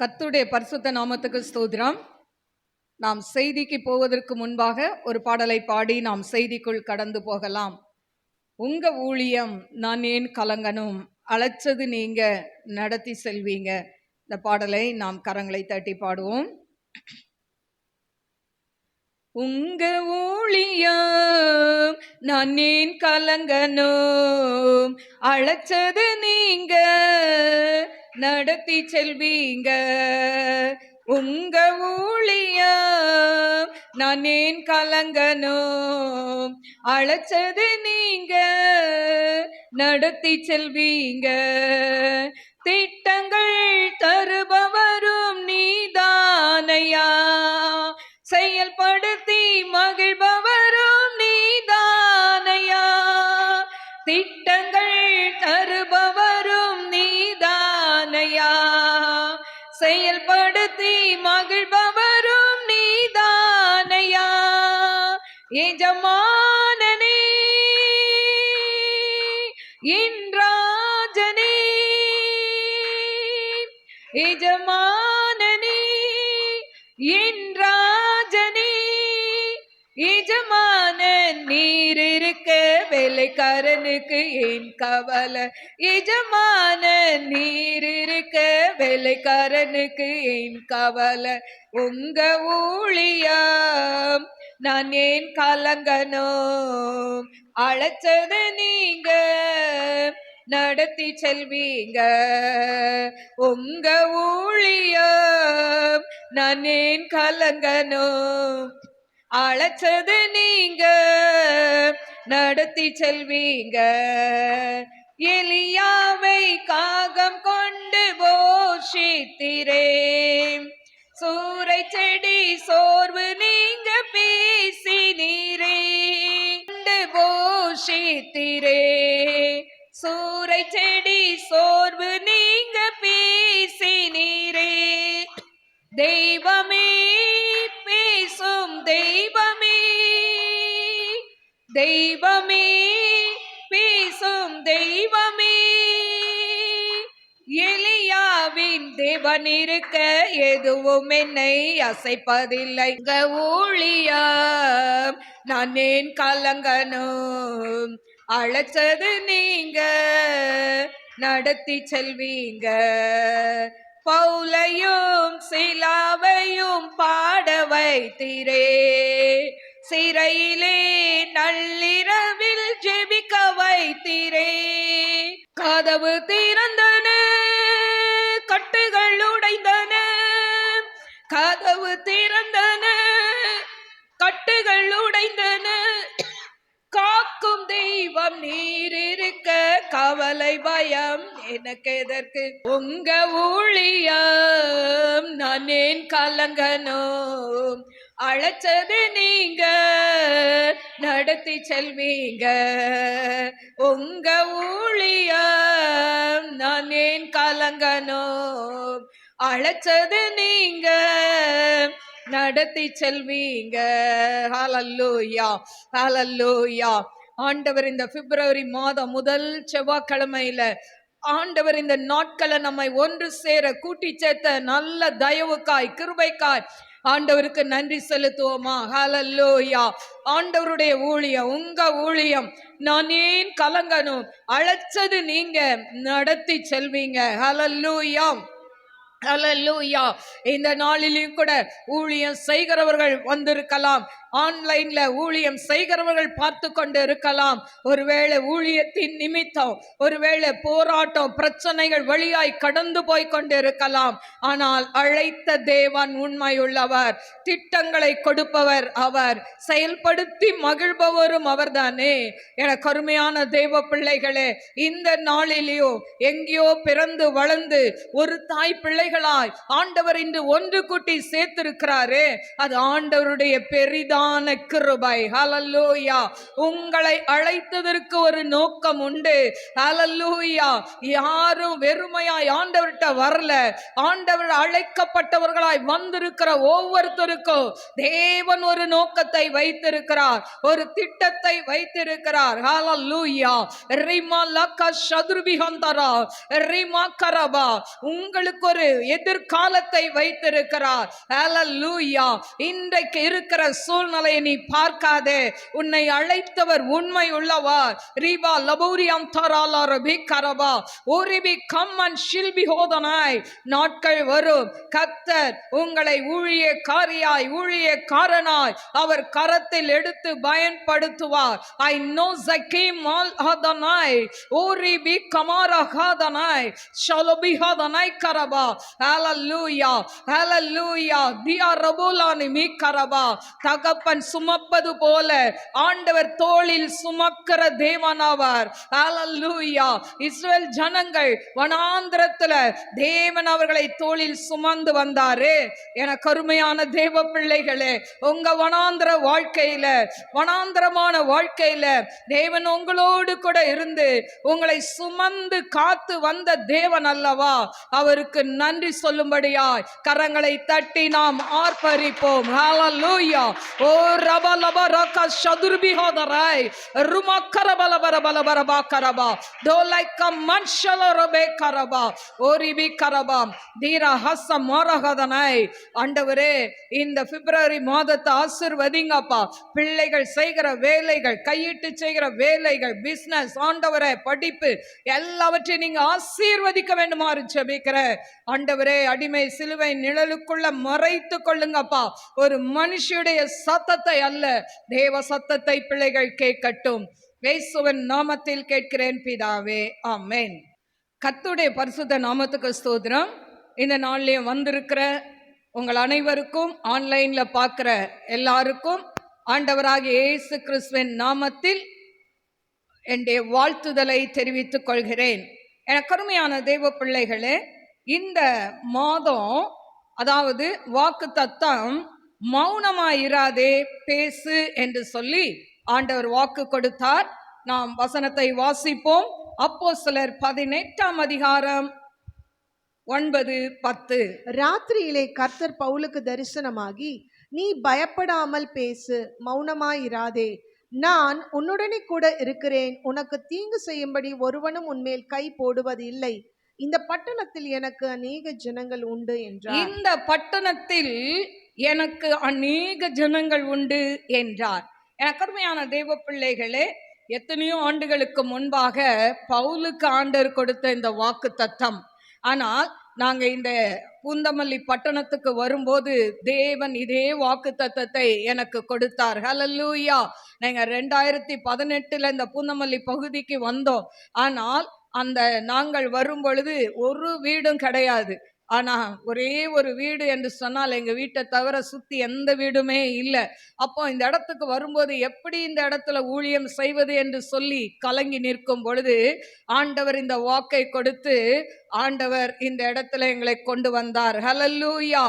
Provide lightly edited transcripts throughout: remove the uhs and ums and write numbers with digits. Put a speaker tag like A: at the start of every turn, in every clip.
A: கர்த்தருடைய பரிசுத்த நாமத்துக்கு ஸ்தோத்திரம். நாம் செய்திக்கு போவதற்கு முன்பாக ஒரு பாடலை பாடி நாம் செய்திக்குள் கடந்து போகலாம். உங்க ஊழியம் நான் ஏன் கலங்கணும், அழைச்சது நீங்க நடத்தி செல்வீங்க. இந்த பாடலை நாம் கரங்களை தட்டி பாடுவோம். உங்க ஊழியம் நான் ஏன் கலங்கணும், அழைச்சது நீங்க நடத்தி செல்வீங்க. உங்க ஊழியம் நான் ஏன் கலங்கணும், அழைச்சது நீங்க நடத்தி செல்வீங்க. திட்டங்கள் தருபவரும் நீதானையா, செயல்படுத்தி மகிழ்பவரும் நீதானையா. திட்டங்கள் தருபவரும் நீதானையா, செயல்படுத்தி மகிழ்பவரும் நீதானையா. எஜமானனே என் ராஜனே, எஜமானனே என் ராஜனே. எஜமானன் நீர் இருக்க வேலைக்காரனுக்கு ஏன் கவலை, எஜமானன் நீர் இருக்க வேலைக்காரனுக்கு ஏன் கவலை. உங்க ஊழியம் நான் ஏன் கலங்கணும், அழைச்சது நீங்க நடத்தி செல்வீங்க. உங்க ஊழியம் நான் ஏன் கலங்கணும், அழைச்சது நீங்க நடத்தி செல்வீங்க. எலியாவை காகம் கொண்டு போஷித்திரே, சூறை செடி சோர்வு நீங்க பேசினீரே. போஷித்திரே, சூறை செடி சோர்வு நீங்க பேசினீரே. தெய்வமே பேசும் தெய்வமே, தெய்வமே பேசும் தெய்வமே. எலியாவின் தேவன் இருக்க எதுவும் என்னை அசைப்பதில்லை. ஊழியம் நான் ஏன் கலங்கணும், அழைச்சது நீங்க நடத்தி செல்வீங்க. பவுலையும் சிலாவையும் பாட வைத்தீரே, சிறையிலே நள்ளிரவில் ஜெபிக்க வைத்தீரே. கதவு திறந்தன, கட்டுகள் உடைந்தன. கதவு திறந்தன, கட்டுகள் உடைந்தன. காக்கும் தெய்வம் நீர் இருக்க கவலை பயம் எனக்கு எதற்கு. உங்க ஊழியம் நான் ஏன் கலங்கணும், அழைச்சது நீங்க நடத்தி செல்வீங்க. உங்க ஊழியம் நான் ஏன் கலங்கணும், அழைச்சது நீங்க நடத்தி செல்வீங்க. ஹல்லேலூயா, ஹல்லேலூயா. ஆண்டவர் இந்த பிப்ரவரி மாதம் முதல் செவ்வாய்க்கிழமையில ஆண்டவர் இந்த நாட்களை நம்மை ஒன்று சேர கூட்டி சேர்த்த நல்ல தயவுக்காய் கிருபைக்காய் ஆண்டவருக்கு நன்றி செலுத்துவோமா. ஹல்லேலூயா. ஆண்டவருடைய ஊழியம், உங்க ஊழியம் நான் ஏன் கலங்கணும், அழைச்சது நீங்க நடத்தி செல்வீங்க. ஹல்லேலூயா, ஹல்லேலூயா. இந்த நாளிலும் கூட ஊழியம் செய்கிறவர்கள் வந்திருக்கலாம், ஆன்லைன்ல ஊழியம் செய்கிறவர்கள் பார்த்து கொண்டு இருக்கலாம். ஒருவேளை ஊழியத்தின் நிமித்தம் ஒருவேளை போராட்டம் பிரச்சனைகள் வழியாய் கடந்து போய் கொண்டு இருக்கலாம். ஆனால் அழைத்த தேவன் உண்மையுள்ளவர், திட்டங்களை கொடுப்பவர் அவர், செயல்படுத்தி மகிழ்பவரும் அவர்தானே. என கருமையான தேவ பிள்ளைகளே, இந்த நாளிலேயோ எங்கேயோ பிறந்து வளர்ந்து ஒரு தாய் பிள்ளைகளாய் ஆண்டவர் இன்று ஒன்று கூட்டி சேர்த்திருக்கிறாரே, அது ஆண்டவருடைய பெரிதான கிருபை. ஹல்லேலூயா. உங்களை அழைத்ததற்கு ஒரு நோக்கம் உண்டு. ஹல்லேலூயா. யாரும் வெறுமையாய் ஆண்டவர்கிட்ட வரல. ஆண்டவர் அழைக்கப்பட்டவர்களாய் வந்திருக்கிற ஒவ்வொருத்தருக்கும் தேவன் ஒரு நோக்கத்தை வைத்திருக்கிறார், ஒரு திட்டத்தை வைத்திருக்கிறார். ஹல்லேலூயா. ரிமா லக ஷதுர்பிஹந்தரா ரிமா கரபா. உங்களுக்கு ஒரு எதிர்காலத்தை வைத்திருக்கிறார். ஹல்லேலூயா. இன்றைக்கு இருக்கிற சூழ்நிலையை நீ பார்க்காதே. உன்னை அழைத்தவர் உண்மை உள்ளவர். ரீபா லபூரியம் தராலா ரபி கரபா ஓரிபி கம்மன் ஷில்பி ஹோதனாய். நாட்கள் வரும், கர்த்தர் உங்களை ஊழியக்காரியாய் ஊழியக்காரனாய் அவர் கரத்தில் எடுத்து பயன்படுத்துவார். ஐ நோ ஜகீம் ஆல் ஹதனாய் ஓரிபி கமாரா ஹதனாய் ஷலபி ஹதனாய் கரபா. Hallelujah hallelujah. தியா ரபுலானி மீ கரபா. தகப்பன் சுமப்பது போல ஆண்டவர் தோளில் சுமக்கிற தேவனாவார். ஹல்லேலூயா. இஸ்ரவேல் ஜனங்கள் வனாந்திரத்துல தேவன் அவர்களை தோளில் சுமந்து வந்தாரு. என கருமையான தேவ பிள்ளைகளே, உங்க வனாந்திர வாழ்க்கையில, வனாந்திரமான வாழ்க்கையில தேவன் உங்களோடு கூட இருந்து உங்களை சுமந்து காத்து வந்த தேவன் அல்லவா? அவருக்கு நன்றி சொல்லும்படியாய் கரங்களை தட்டி நாம் ஆர்ப்பரிப்போம். ஹல்லேலூயா. ஓ ரபலப ரக ஷதுர்பிஹோதராய் ருமக்கரபலபரபலபரபா கரபா தோலைக்க மன்ஷலரபே கரபா ஓரிபி கரபா தீரா ஹஸ்ஸ மரஹதனாய். ஆண்டவரே, இந்த பிப்ரவரி மாதத்தை ஆசீர்வதிங்கப்பா. பிள்ளைகள் செய்கிற வேலைகள், கையிட்டு செய்கிற வேலைகள், பிசினஸ், ஆண்டவரே படிப்பு எல்லாவற்றையும் நீங்க ஆசீர்வதிக்க வேண்டுமாறு ஜெபிக்கிறேன். ஆண்டவரே, அடிமை சிலுவை நிழலுக்குள்ள மறைத்து கொள்ளுங்கப்பா. ஒரு மனுஷனுடைய சத்தத்தை அல்ல, தேவ சத்தத்தை பிள்ளைகள் கேட்கட்டும். இயேசுவின் நாமத்தில் கேட்கிறேன் பிதாவே, ஆமென். கர்த்தருடைய பரிசுத்த நாமத்துக்கு ஸ்தோத்திரம். இந்த நாள்லயும் வந்திருக்கிற உங்கள் அனைவருக்கும், ஆன்லைன்ல பார்க்கிற எல்லாருக்கும் ஆண்டவராகிய இயேசு கிறிஸ்துவின் நாமத்தில் என்னுடைய வாழ்த்துதலை தெரிவித்துக் கொள்கிறேன். எனக்கு அருமையான தேவ பிள்ளைகளே, இந்த மாதம், அதாவது வாக்கு தத்தம் மௌனமாயிராதே பேசு என்று சொல்லி ஆண்டவர் வாக்கு கொடுத்தார். நாம் வசனத்தை வாசிப்போம். அப்போஸ்தலர் 18ஆம் அதிகாரம் 9-10.
B: ராத்திரியிலே கர்த்தர் பவுலுக்கு தரிசனமாகி, நீ பயப்படாமல் பேசு, மௌனமாயிராதே, நான் உன்னுடனே கூட இருக்கிறேன், உனக்கு தீங்கு செய்யும்படி ஒருவனும் உன்மேல் கை போடுவது இல்லை, இந்த பட்டணத்தில் எனக்கு அநேக ஜனங்கள் உண்டு என்றார்.
A: இந்த பட்டணத்தில் எனக்கு அநேக ஜனங்கள் உண்டு என்றார். எனக்கு அருமையான தேவ பிள்ளைகளே, எத்தனையோ ஆண்டுகளுக்கு முன்பாக பவுலுக்கு ஆண்டவர் கொடுத்த இந்த வாக்கு தத்தம். ஆனால் நாங்க இந்த பூந்தமல்லி பட்டணத்துக்கு வரும்போது தேவன் இதே வாக்கு தத்தத்தை எனக்கு கொடுத்தார். ஹல்லேலூயா. நாங்க 2018 இந்த பூந்தமல்லி பகுதிக்கு வந்தோம். ஆனால் நாங்கள் வரும் பொழுது ஒரு வீடும் கிடையாது. ஆனா ஒரே ஒரு வீடு என்று சொன்னால் எங்க வீட்டை தவிர சுத்தி எந்த வீடுமே இல்லை. அப்போ இந்த இடத்துக்கு வரும்போது எப்படி இந்த இடத்துல ஊழியம் செய்வது என்று சொல்லி கலங்கி நிற்கும் பொழுது ஆண்டவர் இந்த வாக்கை கொடுத்து ஆண்டவர் இந்த இடத்துல எங்களை கொண்டு வந்தார். ஹல்லேலூயா.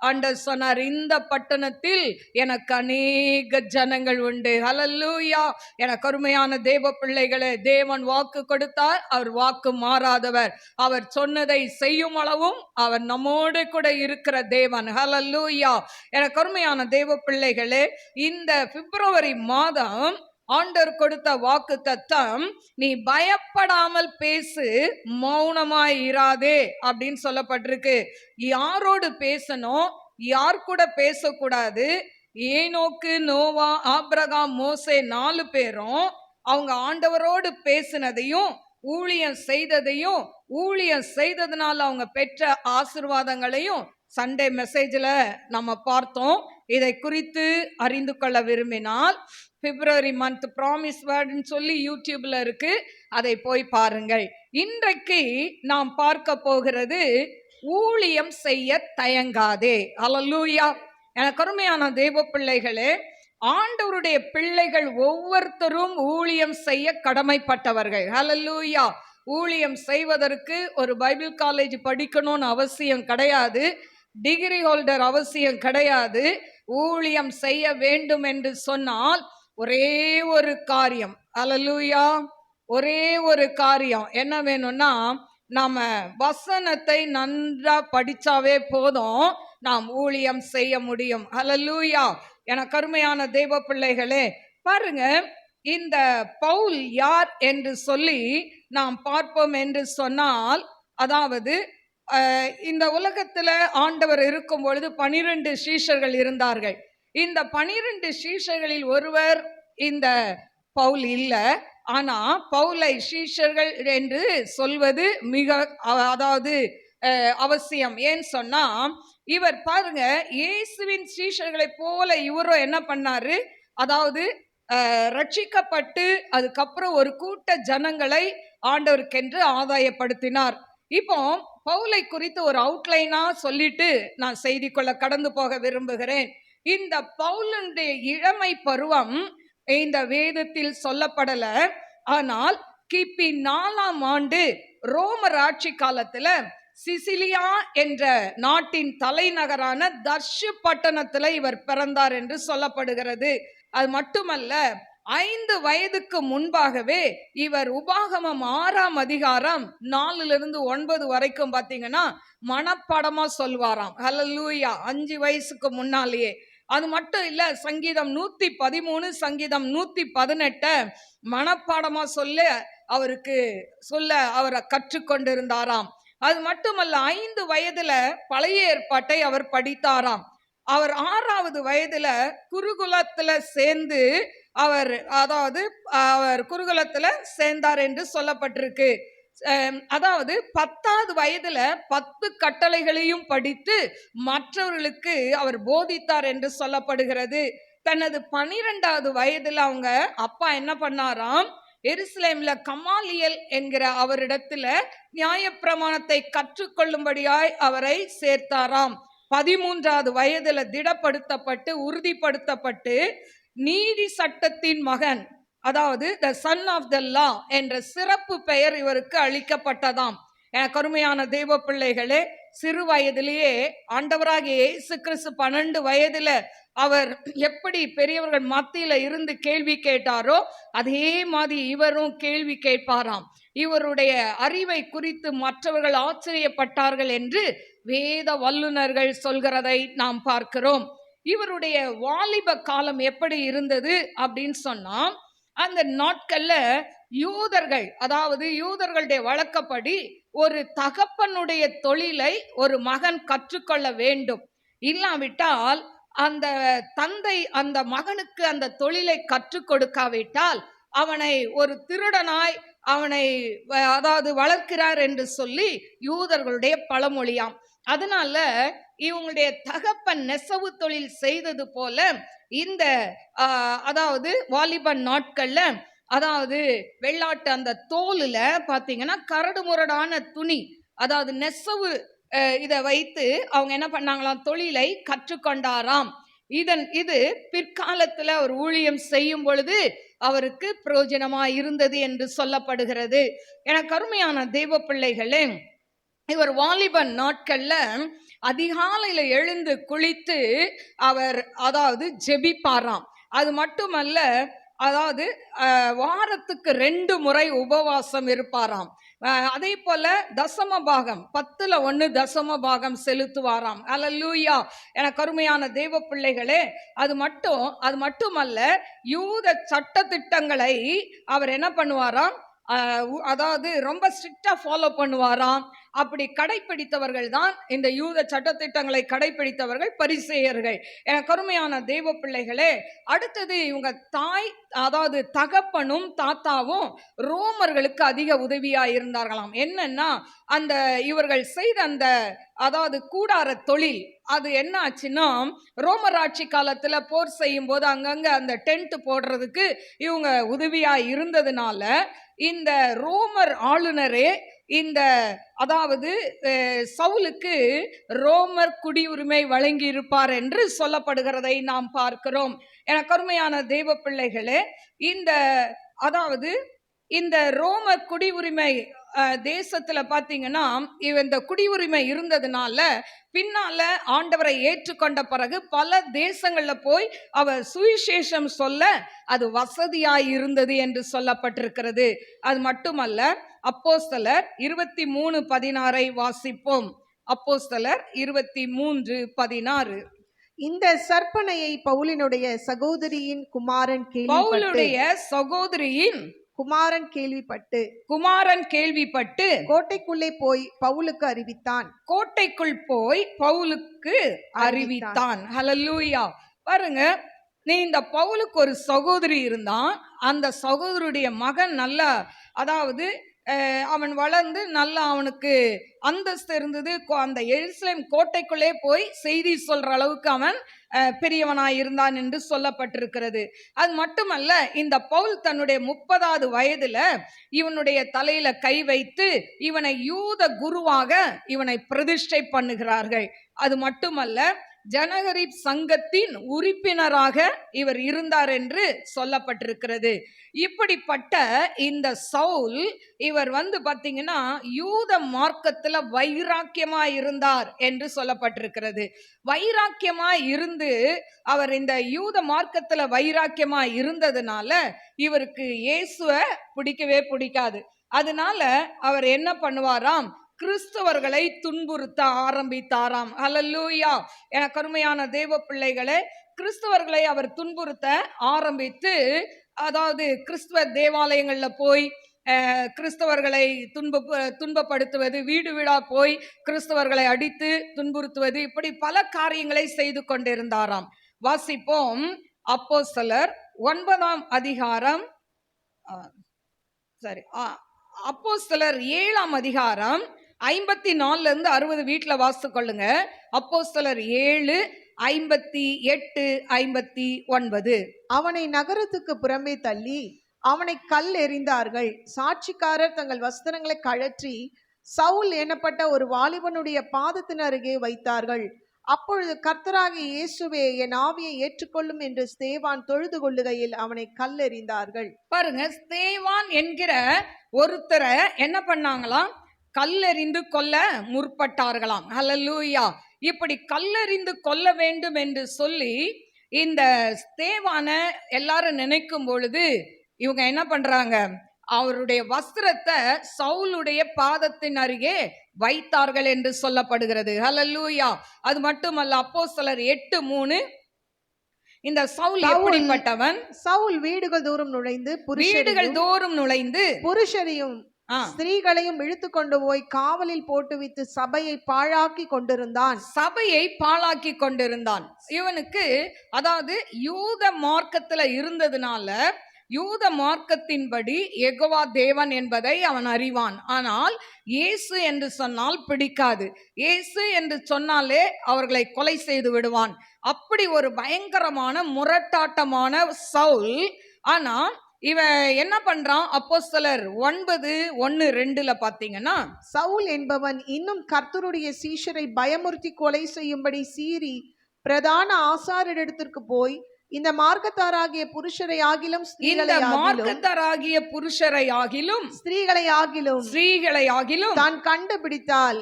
A: ஆண்டவர் சொன்னார், இந்த பட்டணத்தில் எனக்கு அநேக ஜனங்கள் உண்டு. ஹல்லேலூயா. எனக்கு அருமையான தேவ பிள்ளைகளே, தேவன் வாக்கு கொடுத்தார், அவர் வாக்கு மாறாதவர். அவர் சொன்னதை செய்யும் அளவும் அவர் நம்மோடு கூட இருக்கிற தேவன். ஹல்லேலூயா. எனக்கு அருமையான தேவ பிள்ளைகளே, இந்த பிப்ரவரி மாதம் ஆண்டவர் கொடுத்த வாக்கு தத்தம், நீ பயப்படாமல் பேசு, மௌனமாய் இராதே அப்படின்னு சொல்லப்பட்டிருக்கு. யாரோடு பேசணும், யார் கூட பேசக்கூடாது? ஏனோக்கு, நோவா, ஆபிரகாம், மோசே 4 பேரும் அவங்க ஆண்டவரோடு பேசினதையும் ஊழியம் செய்ததையும், ஊழியம் செய்ததுனால அவங்க பெற்ற ஆசீர்வாதங்களையும் சண்டே மெசேஜ்ல நம்ம பார்த்தோம். இதை குறித்து அறிந்து கொள்ள விரும்பினால் பிப்ரவரி மந்த் ப்ராமிஸ் வேர்டுன்னு சொல்லி யூடியூப்ல இருக்கு, அதை போய் பாருங்கள். இன்றைக்கு நாம் பார்க்க போகிறது ஊழியம் செய்ய தயங்காதே. ஹல்லேலூயா. எனக்கு அருமையான தேவ பிள்ளைகளே, ஆண்டவருடைய பிள்ளைகள் ஒவ்வொருத்தரும் ஊழியம் செய்ய கடமைப்பட்டவர்கள். ஹல்லேலூயா. ஊழியம் செய்வதற்கு ஒரு பைபிள் காலேஜ் படிக்கணும்னு அவசியம் கிடையாது, டிகிரி ஹோல்டர் அவசியம் கிடையாது. ஊழியம் செய்ய வேண்டும் என்று சொன்னால் ஒரே ஒரு காரியம், ஹல்லேலூயா, ஒரே ஒரு காரியம் என்ன வேணும்னா, நாம வசனத்தை நன்றா படிச்சாவே போதும், நாம் ஊழியம் செய்ய முடியும். ஹல்லேலூயா. எனக்கு அருமையான தேவ பிள்ளைகளே, பாருங்க, இந்த பவுல் யார் என்று சொல்லி நாம் பார்ப்போம் என்று சொன்னால், அதாவது இந்த உலகத்துல ஆண்டவர் இருக்கும் பொழுது 12 சீஷர்கள் இருந்தார்கள். இந்த 12 சீஷர்களில் ஒருவர் இந்த பவுல் இல்ல. ஆனா பவுலை சீஷர்கள் என்று சொல்வது மிக அதாவது அவசியம். ஏன்னு சொன்னா இவர் பாருங்க, இயேசுவின் சீஷர்களை போல இவரும் என்ன பண்ணாரு, அதாவது ரட்சிக்கப்பட்டு அதுக்கப்புறம் ஒரு கூட்ட ஜனங்களை ஆண்டவருக்கென்று ஆதாயப்படுத்தினார். இப்போ பவுலை குறித்து ஒரு அவுட்லைனா சொல்லிட்டு நான் செய்திக்குள்ள கடந்து போக விரும்புகிறேன். இந்த பவுலுடைய இளமை பருவம் இந்த வேதத்தில் சொல்லப்படல. ஆனால் கிபி 4ஆம் ஆண்டு ரோமர் ஆட்சி காலத்துல சிசிலியா என்ற நாட்டின் தலைநகரான தர்ஷு பட்டணத்துல இவர் பிறந்தார் என்று சொல்லப்படுகிறது. அது மட்டுமல்ல, 5 வயதுக்கு முன்பாகவே இவர் உபாகமம் 6ஆம் அதிகாரம் 4-9 வரைக்கும் பாத்தீங்கன்னா மனப்பாடமா சொல்வாராம். ஹல்லேலூயா. 5 வயசுக்கு முன்னாலேயே. அது மட்டும் இல்ல, சங்கீதம் 113 சங்கீதம் 118 மனப்பாடமா சொல்ல அவரை கற்றுக்கொண்டிருந்தாராம். அது மட்டுமல்ல, 5 வயதுல பழைய ஏற்பாட்டை அவர் படித்தாராம். அவர் 6வது வயதுல குருகுலத்துல சேர்ந்து அவர் குருகுலத்துல சேர்ந்தார் என்று சொல்லப்பட்டிருக்கு. அதாவது 10வது வயதுல 10 கட்டளைகளையும் படித்து மற்றவர்களுக்கு அவர் போதித்தார் என்று சொல்லப்படுகிறது. தனது 12வது வயதுல அவங்க அப்பா என்ன பண்ணாராம், எருசலேம்ல கமாலியல் என்கிற அவரிடத்துல நியாயப்பிரமாணத்தை கற்றுக்கொள்ளும்படியாய் அவரை சேர்த்தாராம். 13வது வயதுல திடப்படுத்தப்பட்டு உறுதிப்படுத்தப்பட்டு நீதி சட்டத்தின் மகன், அதாவது த சன் ஆஃப் த லா என்ற சிறப்பு பெயர் இவருக்கு அளிக்கப்பட்டதாம். கருமையான தேவ பிள்ளைகளே, சிறு வயதிலேயே ஆண்டவராகிய இயேசு கிறிஸ்து 12 வயதுல அவர் எப்படி பெரியவர்கள் மத்தியில இருந்து கேள்வி கேட்டாரோ அதே மாதிரி இவரும் கேள்வி கேட்பாராம். இவருடைய அறிவை குறித்து மற்றவர்கள் ஆச்சரியப்பட்டார்கள் என்று வேத வல்லுநர்கள் சொல்கிறதை நாம் பார்க்கிறோம். இவருடைய வாலிப காலம் எப்படி இருந்தது அப்படின்னு சொன்னா, அந்த நாட்கள்ல யூதர்கள், அதாவது யூதர்களுடைய வழக்கப்படி ஒரு தகப்பனுடைய தொழிலை ஒரு மகன் கற்றுக்கொள்ள வேண்டும். இல்லாவிட்டால் அந்த தந்தை அந்த மகனுக்கு அந்த தொழிலை கற்றுக் கொடுக்காவிட்டால் அவனை ஒரு திருடனாய் அவனை அதாவது வளர்க்கிறார் என்று சொல்லி யூதர்களுடைய பழமொழியாம். அதனால இவங்களுடைய தகப்பன் நெசவு தொழில் செய்தது போல இந்த அதாவது வாலிபன் நாட்கள்ல, அதாவது வெள்ளாட்டு அந்த தோலுல பாத்தீங்கன்னா கரடு முரடான துணி, அதாவது நெசவு இதை வைத்து அவங்க என்ன பண்ணாங்களாம், தொழிலை கற்றுக்கொண்டாராம். இது பிற்காலத்துல அவர் ஊழியம் செய்யும் பொழுது அவருக்கு பிரயோஜனமா இருந்தது என்று சொல்லப்படுகிறது. எனக்கு அருமையான தெய்வ பிள்ளைகளே, இவர் வாலிபன் நாட்கள்ல அதிகாலையில எழுந்து குளித்து அவர் அதாவது ஜெபிப்பாராம். அது மட்டுமல்ல, அதாவது வாரத்துக்கு 2 முறை உபவாசம் இருப்பாராம். அதே போல தசம பாகம் 10ல் 1 தசம பாகம் செலுத்துவாராம். அல்லேலூயா. எனக்கு அருமையான தேவ பிள்ளைகளே, அது மட்டுமல்ல, யூத சட்ட திட்டங்களை அவர் என்ன பண்ணுவாராம், அதாவது ரொம்ப ஸ்ட்ரிக்டா ஃபாலோ பண்ணுவாராம். அப்படி கடைபிடித்தவர்கள் தான் இந்த யூத சட்டத்திட்டங்களை கடைபிடித்தவர்கள் பரிசேயர்கள். கருமையான தெய்வ பிள்ளைகளே, அடுத்தது இவங்க தாய், அதாவது தகப்பனும் தாத்தாவும் ரோமர்களுக்கு அதிக உதவியா இருந்தார்களாம். என்னன்னா, அந்த இவர்கள் செய்த அந்த அதாவது கூடார தொழில், அது என்ன ஆச்சுன்னா, ரோமர் ஆட்சி காலத்துல போர் செய்யும் போது அங்கங்க அந்த டென்ட் போடுறதுக்கு இவங்க உதவியா இருந்ததுனால இந்த ரோமர் ஆளுநரே இந்த அதாவது சவுலுக்கு ரோமர் குடியுரிமை வழங்கி இருப்பார் என்று சொல்லப்படுகிறதை நாம் பார்க்கிறோம். எனக்கு அருமையான தேவ பிள்ளைகளே, இந்த ரோமர் குடியுரிமை தேசத்துல பாத்தீங்கன்னா இந்த குடியுரிமை இருந்ததுனால பின்னால ஆண்டவரை ஏற்றுக்கொண்ட பிறகு பல தேசங்கள்ல போய் அவர் சுவிசேஷம் சொல்ல அது வசதியாய் இருந்தது என்று சொல்லப்பட்டிருக்கிறது. அது மட்டுமல்ல, அப்போஸ்தலர் 23:16 வாசிப்போம். அப்போஸ்தலர் 23:16.
B: இந்த சற்பனையை பவுலினுடைய சகோதரியின் குமாரன்
A: பவுலுடைய சகோதரியின்
B: குமாரன்
A: கேள்விப்பட்டு
B: கோட்டைக்குள்ளே போய் பவுலுக்கு அறிவித்தான்.
A: கோட்டைக்குள் போய் பவுலுக்கு அறிவித்தான். ஹல்லேலூயா. பாருங்க, நீ இந்த பவுலுக்கு ஒரு சகோதரி இருந்தான். அந்த சகோதரியுடைய மகன் நல்ல, அதாவது அவன் வளர்ந்து நல்லா அவனுக்கு அந்தஸ்து இருந்தது. அந்த எருசலேம் கோட்டைக்குள்ளே போய் செய்தி சொல்ற அளவுக்கு அவன் பெரியவனாய் இருந்தான் என்று சொல்லப்பட்டிருக்கிறது. அது மட்டுமல்ல, இந்த பவுல் தன்னுடைய 30வது வயதுல இவனுடைய தலையில கை வைத்து இவனை யூத குருவாக இவனை பிரதிஷ்டை பண்ணுகிறார்கள். அது மட்டுமல்ல, ஜனகரிப் சங்கத்தின் உறுப்பினராக இவர் இருந்தார் என்று சொல்லப்பட்டிருக்கிறது. இப்படிப்பட்ட இந்த சவுல் இவர் பாத்தீங்கன்னா யூத மார்க்கத்துல வைராக்கியமா இருந்தார் என்று சொல்லப்பட்டிருக்கிறது. வைராக்கியமா இருந்து அவர் இந்த யூத மார்க்கத்துல வைராக்கியமா இருந்ததுனால இவருக்கு இயேசுவை பிடிக்கவே பிடிக்காது. அதனால அவர் என்ன பண்ணுவாராம், கிறிஸ்தவர்களை துன்புறுத்த ஆரம்பித்தாராம். ஹல்லேலூயா. எனக்கு அருமையான தேவ பிள்ளைகளே, கிறிஸ்தவர்களை அவர் துன்புறுத்த ஆரம்பித்து, அதாவது கிறிஸ்தவ தேவாலயங்கள்ல போய் கிறிஸ்தவர்களை துன்பப்படுத்துவது, வீடு வீடா போய் கிறிஸ்தவர்களை அடித்து துன்புறுத்துவது, இப்படி பல காரியங்களை செய்து கொண்டிருந்தாராம். வாசிப்போம். அப்போஸ்தலர் 9ஆம் அதிகாரம், அப்போஸ்தலர் 7ஆம் அதிகாரம் 54 இருந்து 60 வீட்டுல வாசித்து கொள்ளுங்க. அப்போஸ்தலர் 7, 58, 59.
B: அவனை நகரத்துக்கு புறம்பே தள்ளி அவனை கல் எறிந்தார்கள். சாட்சிக்காரர் தங்கள் வஸ்திரங்களை கழற்றி சவுல் எனப்பட்ட ஒரு வாலிபனுடைய பாதத்தின் அருகே வைத்தார்கள். அப்பொழுது கர்த்தராகிய இயேசுவே, என் ஆவியை ஏற்றுக்கொள்ளும் என்று ஸ்தேவான் தொழுது கொள்ளுகையில் அவனை கல்லெறிந்தார்கள்.
A: பாருங்க, ஸ்தேவான் என்கிற ஒருத்தரை என்ன பண்ணாங்களாம், கல்லெறிந்து கொல்ல முற்பட்டார்களாம். ஹல்லேலூயா. இப்படி கல்லெறிந்து கொல்ல வேண்டும் என்று சொல்லி இந்த ஸ்தேவான எல்லாரும் நினைக்கும் பொழுது இவங்க என்ன பண்றாங்க, அவருடைய வஸ்திரத்தை சவுலுடைய பாதத்தின் அருகே வைத்தார்கள் என்று சொல்லப்படுகிறது. ஹல்லேலூயா. அது மட்டுமல்ல, அப்போஸ்தலர் 8:3, இந்த சவுல் எப்படிப்பட்டவன்,
B: சவுல் வீடுகள் தோறும் நுழைந்து புருஷரையும் ஸ்திரீகளையும் இழுத்து கொண்டு போய் காவலில் போட்டுவிட்டு சபையை பாழாக்கி கொண்டிருந்தான். இவனுக்கு, அதாவது யூத மார்க்கத்துல இருந்ததுனால யூத மார்க்கத்தின்படி யெகோவா தேவன் என்பதை அவன் அறிவான். ஆனால் இயேசு என்று சொன்னால் பிடிக்காது. இயேசு என்று சொன்னாலே அவர்களை கொலை செய்து விடுவான். அப்படி ஒரு பயங்கரமான முரட்டாட்டமான சவுல். ஆனா இவன் என்ன பண்றான், அப்போஸ்தலர் 9:1-2 பாத்தீங்கன்னா, சவுல் என்பவன் இன்னும் கர்த்தருடைய சீஷரை பயமுறுத்தி கொலை செய்யும்படி சீறி பிரதான ஆசாரியரிடத்திற்கு போய் இந்த மார்க்கத்தாராகிய புருஷரை ஆகிலும் ஸ்திரீகளை ஆகிலும் தான் கண்டுபிடித்தால்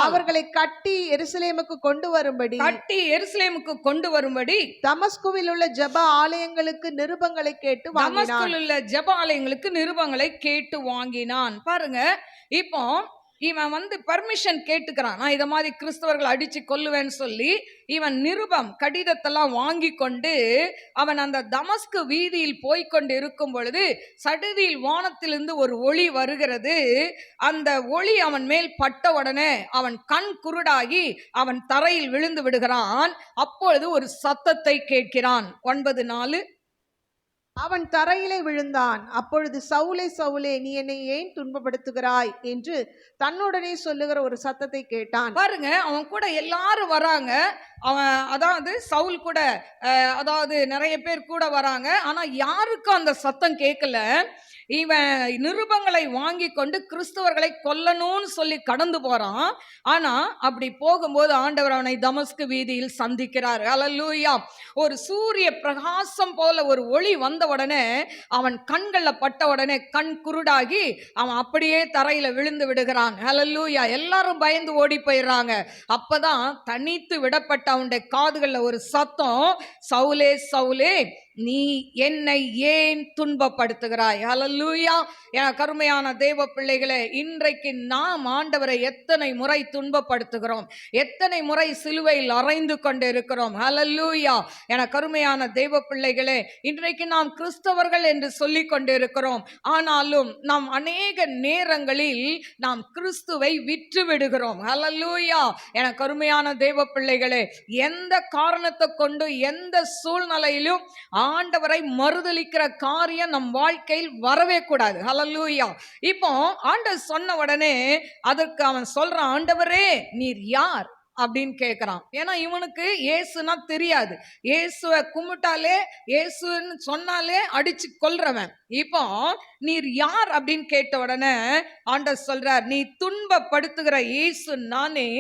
B: அவர்களை கட்டி எருசலேமுக்கு கொண்டு வரும்படி தமஸ்குவில் உள்ள ஜெப ஆலயங்களுக்கு நிருபங்களை கேட்டு வாங்கினான்.
A: பாருங்க, இப்போ இவன் பர்மிஷன் கேட்டுக்கிறான். நான் இத மாதிரி கிறிஸ்தவர்கள் அடிச்சு கொல்லுவேன்னு சொல்லி இவன் நிருபம் கடிதத்தெல்லாம் வாங்கி கொண்டு அவன் அந்த தமஸ்கு வீதியில் போய்கொண்டு இருக்கும் பொழுது சடுதியில் வானத்திலிருந்து ஒரு ஒளி வருகிறது. அந்த ஒளி அவன் மேல் பட்ட உடனே அவன் கண் குருடாகி அவன் தரையில் விழுந்து விடுகிறான். அப்பொழுது ஒரு சத்தத்தை கேட்கிறான். 9:4,
B: அவன் தரையிலே விழுந்தான். அப்பொழுது சவுலே சவுலே, நீ என்னை ஏன் துன்பப்படுத்துகிறாய் என்று தன்னுடனே சொல்லுகிற ஒரு சத்தத்தை கேட்டான்.
A: பாருங்க, அவன் கூட எல்லாரும் வராங்க. அவன், அதாவது சவுல் கூட, அதாவது நிறைய பேர் கூட வராங்க. ஆனா யாருக்கும் அந்த சத்தம் கேட்கல. இவன் நிருபங்களை வாங்கி கொண்டு கிறிஸ்தவர்களை கொல்லணும்னு சொல்லி கடந்து போறான். ஆனா அப்படி போகும்போது ஆண்டவர் அவனை தமஸ்கு வீதியில் சந்திக்கிறார். ஹல்லேலூயா. ஒரு சூரிய பிரகாசம் போல ஒரு ஒளி வந்த உடனே அவன் கண்கள்ல பட்ட உடனே கண் குருடாகி அவன் அப்படியே தரையில விழுந்து விடுகிறான். ஹல்லேலூயா. எல்லாரும் பயந்து ஓடி போயிடுறாங்க. அப்பதான் தனித்து விடப்பட்ட அவனுடைய காதுகள்ல ஒரு சத்தம், சவுலே சவுலே, நீ என்னை ஏன் துன்பப்படுத்துகிறாய்? ஹல்லேலூயா. என கருமையான தேவ பிள்ளைகளே, இன்றைக்கு நாம் ஆண்டவரை எத்தனை முறை துன்பப்படுத்துகிறோம், எத்தனை முறை சிலுவையில் அறைந்து கொண்டு இருக்கிறோம். ஹல்லேலூயா. என கருமையான தேவ பிள்ளைகளே, இன்றைக்கு நாம் கிறிஸ்தவர்கள் என்று சொல்லிக் கொண்டு இருக்கிறோம். ஆனாலும் நாம் அநேக நேரங்களில் நாம் கிறிஸ்துவை விற்று விடுகிறோம். ஹல்லேலூயா. என கருமையான தேவ பிள்ளைகளே, எந்த காரணத்தை கொண்டு எந்த சூழ்நிலையிலும் ஆண்டவரை மறுதலிக்கிற காரியம் நம் வாழ்க்கையில் வரவே கூடாது. ஹல்லேலூயா. இப்போ ஆண்டவர் சொன்ன உடனே அதற்கு அவன் சொல்றான், ஆண்டவரே நீர் யார் அப்படின்னு கேட்கிறான். ஏன்னா இவனுக்கு இயேசுனா தெரியாது. இயேசுவை கும்பிட்டாலே, இயேசுன்னு சொன்னாலே அடிச்சு கொல்றவன். இப்போ நீர் யார் அப்படின்னு கேட்ட உடனே ஆண்டவர் சொல்றார், நீ துன்பப்படுத்துகிற இயேசு நானே,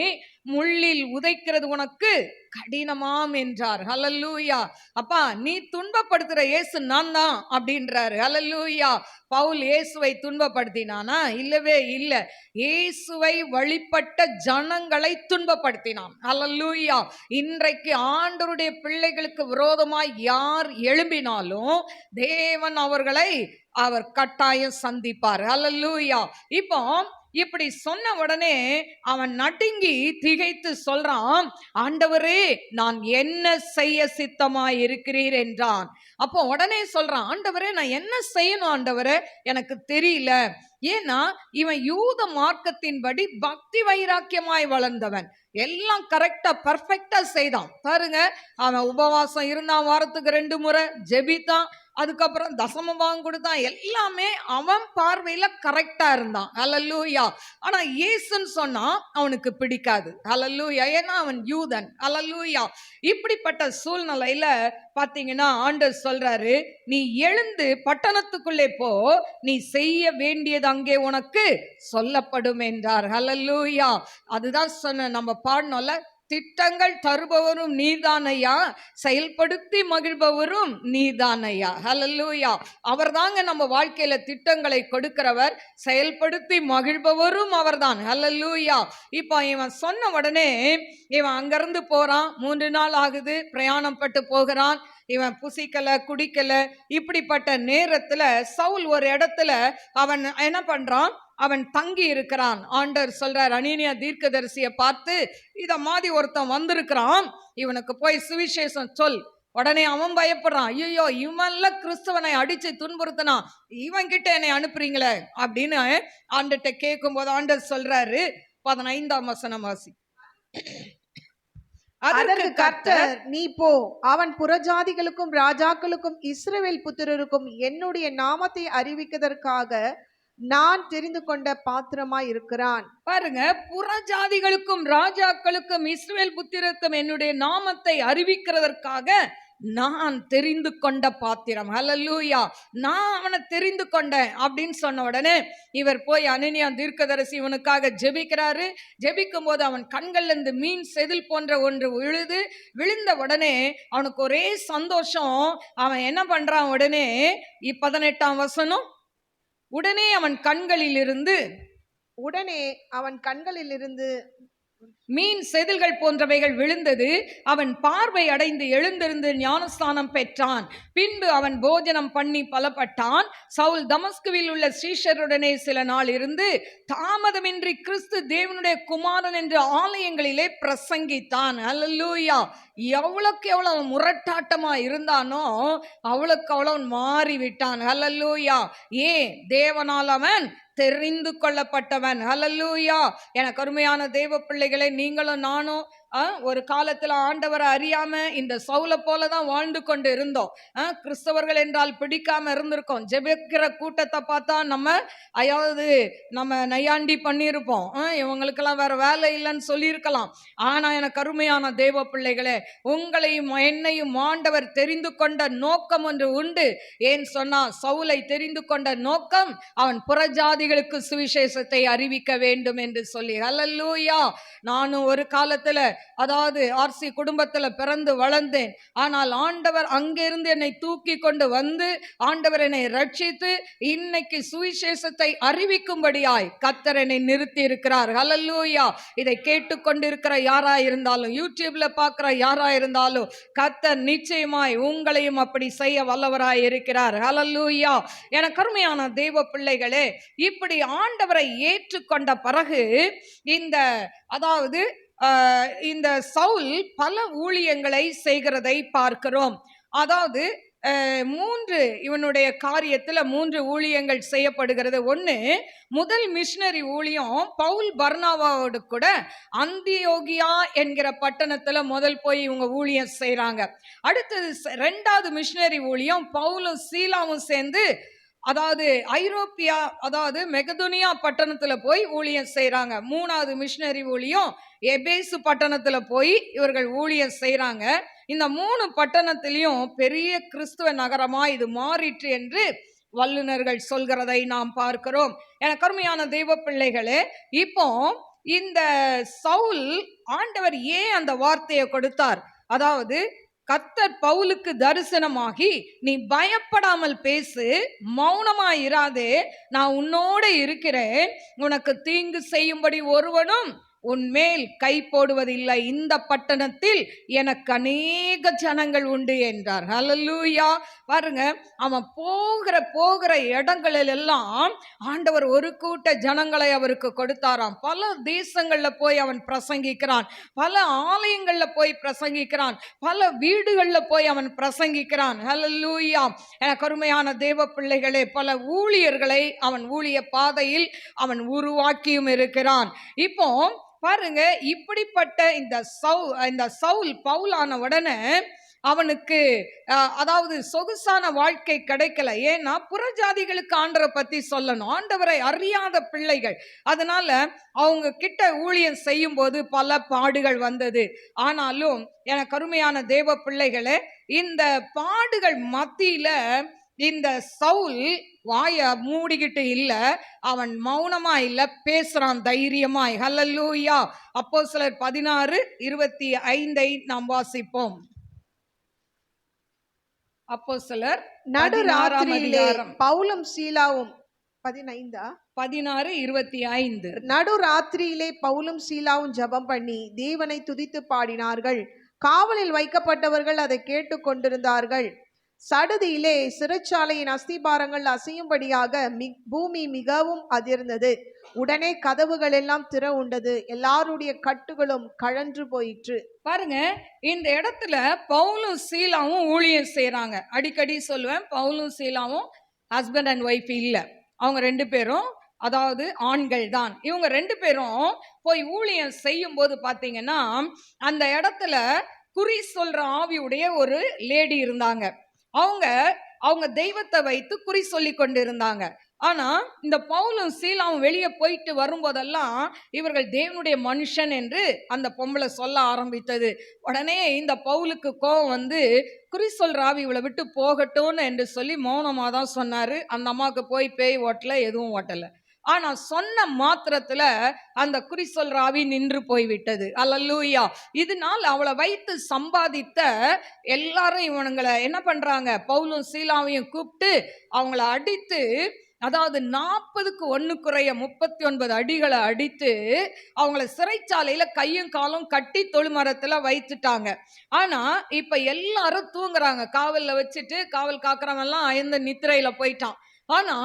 A: முள்ளில் உதைக்கிறது உனக்கு கடினமாம் என்றார். ஹல்லேலூயா. அப்பா, நீ துன்பப்படுத்துற இயேசு நான் தான் அப்படின்றாரு. ஹல்லேலூயா. பவுல் இயேசுவை துன்பப்படுத்தினானா? இல்லவே இல்லை. இயேசுவை வழிபட்ட ஜனங்களை துன்பப்படுத்தினான். ஹல்லேலூயா. இன்றைக்கு ஆண்டவருடைய பிள்ளைகளுக்கு விரோதமாய் யார் எழும்பினாலும் தேவன் அவர்களை அவர் கட்டாயம் சந்திப்பார். ஹல்லேலூயா. இப்போ இப்படி சொன்ன உடனே அவன் நடுங்கி திகைத்து சொல்றான், ஆண்டவரே நான் என்ன செய்ய சித்தமாய் இருக்கிறீர் என்றான். அப்போ உடனே சொல்றான், ஆண்டவரே நான் என்ன செய்யணும் ஆண்டவரே, எனக்கு தெரியல. ஏன்னா இவன் யூத மார்க்கத்தின்படி பக்தி வைராக்கியமாய் வளர்ந்தவன். எல்லாம் கரெக்டா பர்ஃபெக்டா செய்தான். பாருங்க, அவன் உபவாசம் இருந்தான், வாரத்துக்கு 2 முறை ஜெபித்தான், அதுக்கப்புறம் தசமபாகம் கொடுத்தான். எல்லாமே அவன் பார்வையில கரெக்டா இருந்தான். ஹல்லேலூயா. ஆனா இயேசுன்னு சொன்னா அவனுக்கு பிடிக்காது. ஹல்லேலூயா. ஏன்னா அவன் யூதன். ஹல்லேலூயா. இப்படிப்பட்ட சூழ்நிலையில பாத்தீங்கன்னா ஆண்டவர் சொல்றாரு, நீ எழுந்து பட்டணத்துக்குள்ளே போ, நீ செய்ய வேண்டியது அங்கே உனக்கு சொல்லப்படும் என்றார். ஹல்லேலூயா. அதுதான் சொன்ன, நம்ம பாடணும்ல, திட்டங்கள் தருபவரும் நீர்தானையா, செயல்படுத்தி மகிழ்பவரும் நீர்தானையா. ஹல்லேலூயா. அவர் தாங்க நம்ம வாழ்க்கையில திட்டங்களை கொடுக்கிறவர், செயல்படுத்தி மகிழ்பவரும் அவர்தான். ஹல்லேலூயா. இப்போ இவன் சொன்ன உடனே இவன் அங்கிருந்து போறான். 3 நாள் ஆகுது, பிரயாணம் பட்டு போகிறான். இவன் புசிக்கல, குடிக்கல. இப்படிப்பட்ட நேரத்துல சவுல் ஒரு இடத்துல அவன் என்ன பண்றான், அவன் தங்கி இருக்கிறான். ஆண்டவர் சொல்றார், அனனியா தீர்க்கதரிசியை பார்த்து, இத மாதிரி ஒருத்தன் வந்திருக்கிறான், இவனுக்கு போய் சுவிசேஷம் சொல். உடனே அவன் பயப்படுறான், ஐயோ இவன்ல கிறிஸ்தவனை அடிச்சு துன்புறுத்தினா, இவன் கிட்ட என்னை அனுப்புறீங்களே அப்படின்னு ஆண்டர்கிட்ட கேட்கும் போது ஆண்டவர் சொல்றாரு, 15ஆம் வசனம் வாசி.
B: அதற்கு கர்த்தர், நீ போ, அவன் புறஜாதிகளுக்கும் ராஜாக்களுக்கும் இஸ்ரவேல் புத்திரருக்கும் என்னுடைய நாமத்தை அறிவிக்கிறதற்காக நான் தெரிந்து கொண்ட பாத்திரமாய் இருக்கிறான்.
A: பாருங்க, புறஜாதிகளுக்கும் ராஜாக்களுக்கும் இஸ்ரவேல் புத்திரருக்கும் என்னுடைய நாமத்தை அறிவிக்கிறதற்காக நான் தெரிந்து கொண்ட பாத்திரம். ஹல்லேலூயா. நான் அவனை தெரிந்து கொண்டேன் அப்படின்னு சொன்ன உடனே இவர் போய் அனனியா தீர்க்கதரிசி இவனுக்காக ஜெபிக்கிறாரு. ஜெபிக்கும் போது அவன் கண்கள்ல இருந்து மீன் செதில் போன்ற ஒன்று விழுந்த உடனே அவனுக்கு ஒரே சந்தோஷம். அவன் என்ன பண்றான், உடனே 18ஆம் வசனம், உடனே அவன் கண்களிலிருந்து மீன் செதில்கள் போன்றவைகள் விழுந்தது. அவன் பார்வை அடைந்து எழுந்திருந்து ஞானஸ்தானம் பெற்றான். பின்பு அவன் போஜனம் பண்ணி பலப்பட்டான். சவுல் தமஸ்குவில் உள்ள சீஷருடனே சில நாள் இருந்து தாமதமின்றி கிறிஸ்து தேவனுடைய குமாரன் என்று ஆலயங்களிலே பிரசங்கித்தான். ஹல்லேலூயா. எவ்வளவுக்கு எவ்வளவு முரட்டாட்டமா இருந்தானோ அவ்வளவுக்கு அவ்வளவு மாறிவிட்டான். ஹல்லேலூயா. தேவனால் அவன் தெரிந்து கொள்ளப்பட்டவன். ஹல்லேலூயா. எனக்கு அருமையான தேவ பிள்ளைகளை, நீங்களும் நானும் ஒரு காலத்துல ஆண்டவரை அறியாம இந்த சவுலை போலதான் வாழ்ந்து கொண்டு இருந்தோம். கிறிஸ்தவர்கள் என்றால் பிடிக்காம இருந்திருக்கோம். ஜெபிக்கிற கூட்டத்தை பார்த்தா நம்ம நையாண்டி பண்ணியிருப்போம். இவங்களுக்கெல்லாம் வேற வேலை இல்லைன்னு சொல்லியிருக்கலாம். ஆனா எனக்கு அருமையான தேவ பிள்ளைகளே, உங்களையும் என்னையும் ஆண்டவர் தெரிந்து கொண்ட நோக்கம் ஒன்று உண்டு. ஏன் சொன்னா, சவுலை தெரிந்து கொண்ட நோக்கம் அவன் புறஜாதிகளுக்கு சுவிசேஷத்தை அறிவிக்க வேண்டும் என்று சொல்லி. ஹல்லேலூயா. நானும் ஒரு காலத்துல அதாவது ஆர்சி குடும்பத்துல பிறந்து வளர்ந்தேன். ஆனால் ஆண்டவர் அங்கிருந்து என்னை தூக்கி கொண்டு வந்து ஆண்டவர் என்னை ரட்சித்து இன்னைக்கு சுவிசேஷத்தை அறிவிக்கும்படியாய் கர்த்தர் என்னை நிறுத்தி இருக்கிறார். ஹல்லேலூயா. இதை கேட்டுக்கொண்டிருக்கிற யாரா இருந்தாலும், யூடியூப்ல பார்க்கிற யாரா இருந்தாலும், கர்த்தர் நிச்சயமாய் உங்களையும் அப்படி செய்ய வல்லவராய் இருக்கிறார். ஹல்லேலூயா. என கருமையான தேவ பிள்ளைகளே, இப்படி ஆண்டவரை ஏற்றுக்கொண்ட பிறகு இந்த அதாவது இந்த சவுல் பல ஊழியங்களை செய்கிறதை பார்க்கிறோம். அதாவது இவனுடைய காரியத்துல 3 ஊழியங்கள் செய்யப்படுகிறது. ஒன்று, முதல் மிஷனரி ஊழியம் பவுல் பர்னாவாவோடு கூட அந்தியோகியா என்கிற பட்டணத்துல முதல் போய் இவங்க ஊழியம் செய்யறாங்க. அடுத்தது 2வது மிஷனரி ஊழியம் பவுலும் சீலாவும் சேர்ந்து அதாவது ஐரோப்பியா அதாவது மெகதோனியா பட்டணத்துல போய் ஊழியம் செய்யறாங்க. 3வது மிஷனரி ஊழியம் எபேசு பட்டணத்துல போய் இவர்கள் ஊழியம் செய்யறாங்க. இந்த 3 பட்டணத்திலையும் பெரிய கிறிஸ்துவ நகரமா இது மாறிற்று என்று வல்லுநர்கள் சொல்கிறதை நாம் பார்க்கிறோம். எனக்கு அருமையான தெய்வ பிள்ளைகளே, இப்போ இந்த சவுல் ஆண்டவர் ஏன் அந்த வார்த்தையை கொடுத்தார்? அதாவது கர்த்தர் பவுலுக்கு தரிசனமாகி, நீ பயப்படாமல் பேசு, மௌனமாயிராதே, நான் உன்னோட இருக்கிறேன், உனக்கு தீங்கு செய்யும்படி ஒருவனும் உன்மேல் கை போடுவதில்லை, இந்த பட்டணத்தில் எனக்கு அநேக ஜனங்கள் உண்டு என்றார். ஹல்லேலூயா. பாருங்க, அவன் போகிற இடங்களில் எல்லாம் ஆண்டவர் ஒரு கூட்ட ஜனங்களை அவருக்கு கொடுத்தாராம். பல தேசங்கள்ல போய் அவன் பிரசங்கிக்கிறான், பல ஆலயங்கள்ல போய் பிரசங்கிக்கிறான், பல வீடுகள்ல போய் அவன் பிரசங்கிக்கிறான். ஹல்லேலூயா. எனக்கு அருமையான தேவ பிள்ளைகளே, பல ஊழியர்களை அவன் ஊழிய பாதையில் அவன் உருவாக்கியும் இருக்கிறான். இப்போ பாருங்க, இப்படிப்பட்ட இந்த சவுல் பவுலான உடனே அவனுக்கு அதாவது சொகுசான வாழ்க்கை கிடைக்கல. ஏன்னா புறஜாதிகளுக்கு ஆண்டவரை பத்தி சொல்லணும், ஆண்டவரை அறியாத பிள்ளைகள், அதனால அவங்க கிட்ட ஊழியம் செய்யும் போது பல பாடுகள் வந்தது. ஆனாலும் எனக்கு அருமையான தேவ பிள்ளைகளே, இந்த பாடுகள் மத்தியில இந்த சவுல் வாய மூடிக்கிட்டு இல்ல, அவன் மௌனமா இல்ல, பேசுறான் தைரியமாய். ஹல்லேலூயா. அப்போஸ்தலர் 16:25 நாம் வாசிப்போம். அப்போஸ்தலர்
B: நடுராத்திரியிலே பவுலும் சீலாவும் 16:25 நடுராத்திரியிலே பவுலும் சீலாவும் ஜெபம் பண்ணி தேவனை துதித்து பாடினார்கள். காவலில் வைக்கப்பட்டவர்கள் அதை கேட்டு கொண்டிருந்தார்கள். சடுதியிலே சிறைச்சாலையின் அஸ்திபாரங்கள் அசையும்படியாக பூமி மிகவும் அதிர்ந்தது. உடனே கதவுகள் எல்லாம் திற உண்டது, எல்லாருடைய கட்டுகளும் கழன்று போயிற்று.
A: பாருங்க, இந்த இடத்துல பவுலும் சீலாவும் ஊழியம் செய்யறாங்க. அடிக்கடி சொல்லுவேன், பவுலும் சீலாவும் ஹஸ்பண்ட் அண்ட் ஒய்ஃப் இல்ல, அவங்க 2 பேரும் அதாவது ஆண்கள் தான். இவங்க 2 பேரும் போய் ஊழியம் செய்யும் போது பாத்தீங்கன்னா, அந்த இடத்துல குறி சொல்ற ஆவியுடைய ஒரு லேடி இருந்தாங்க. அவங்க தெய்வத்தை வைத்து குறி சொல்லி கொண்டு இருந்தாங்க. ஆனா இந்த பவுலும் சீலாவும் வெளியே போயிட்டு வரும்போதெல்லாம் இவர்கள் தேவனுடைய மனுஷன் என்று அந்த பொம்பளை சொல்ல ஆரம்பித்தது. உடனே இந்த பவுலுக்கு கோபம் வந்து, குறி சொல்ற ஆவி இவளை விட்டு போகட்டும்னு என்று சொல்லி மௌனமா தான் சொன்னாரு. அந்த அம்மாவுக்கு போய் பேய் ஓட்டல, எதுவும் ஓட்டல. ஆனா சொன்ன மாத்திரத்துல அந்த குறி சொல்ற ஆவி நின்று போய்விட்டது. அல்லேலூயா. இதனால் அவளை வைத்து சம்பாதித்த எல்லாரும் இவனுங்களை என்ன பண்றாங்க, பவுலும் சீலாவையும் கூப்பிட்டு அவங்கள அடித்து, அதாவது 40க்கு 1 குறைய 39 அடிகளை அடித்து அவங்கள சிறைச்சாலையில கையும் காலும் கட்டி தொழுமரத்துல வைத்துட்டாங்க. ஆனா இப்ப எல்லாரும் தூங்குறாங்க, காவல்ல வச்சுட்டு காவல் காக்குறவன் எல்லாம் அயர்ந்த நித்திரையில போயிட்டான். ஆனா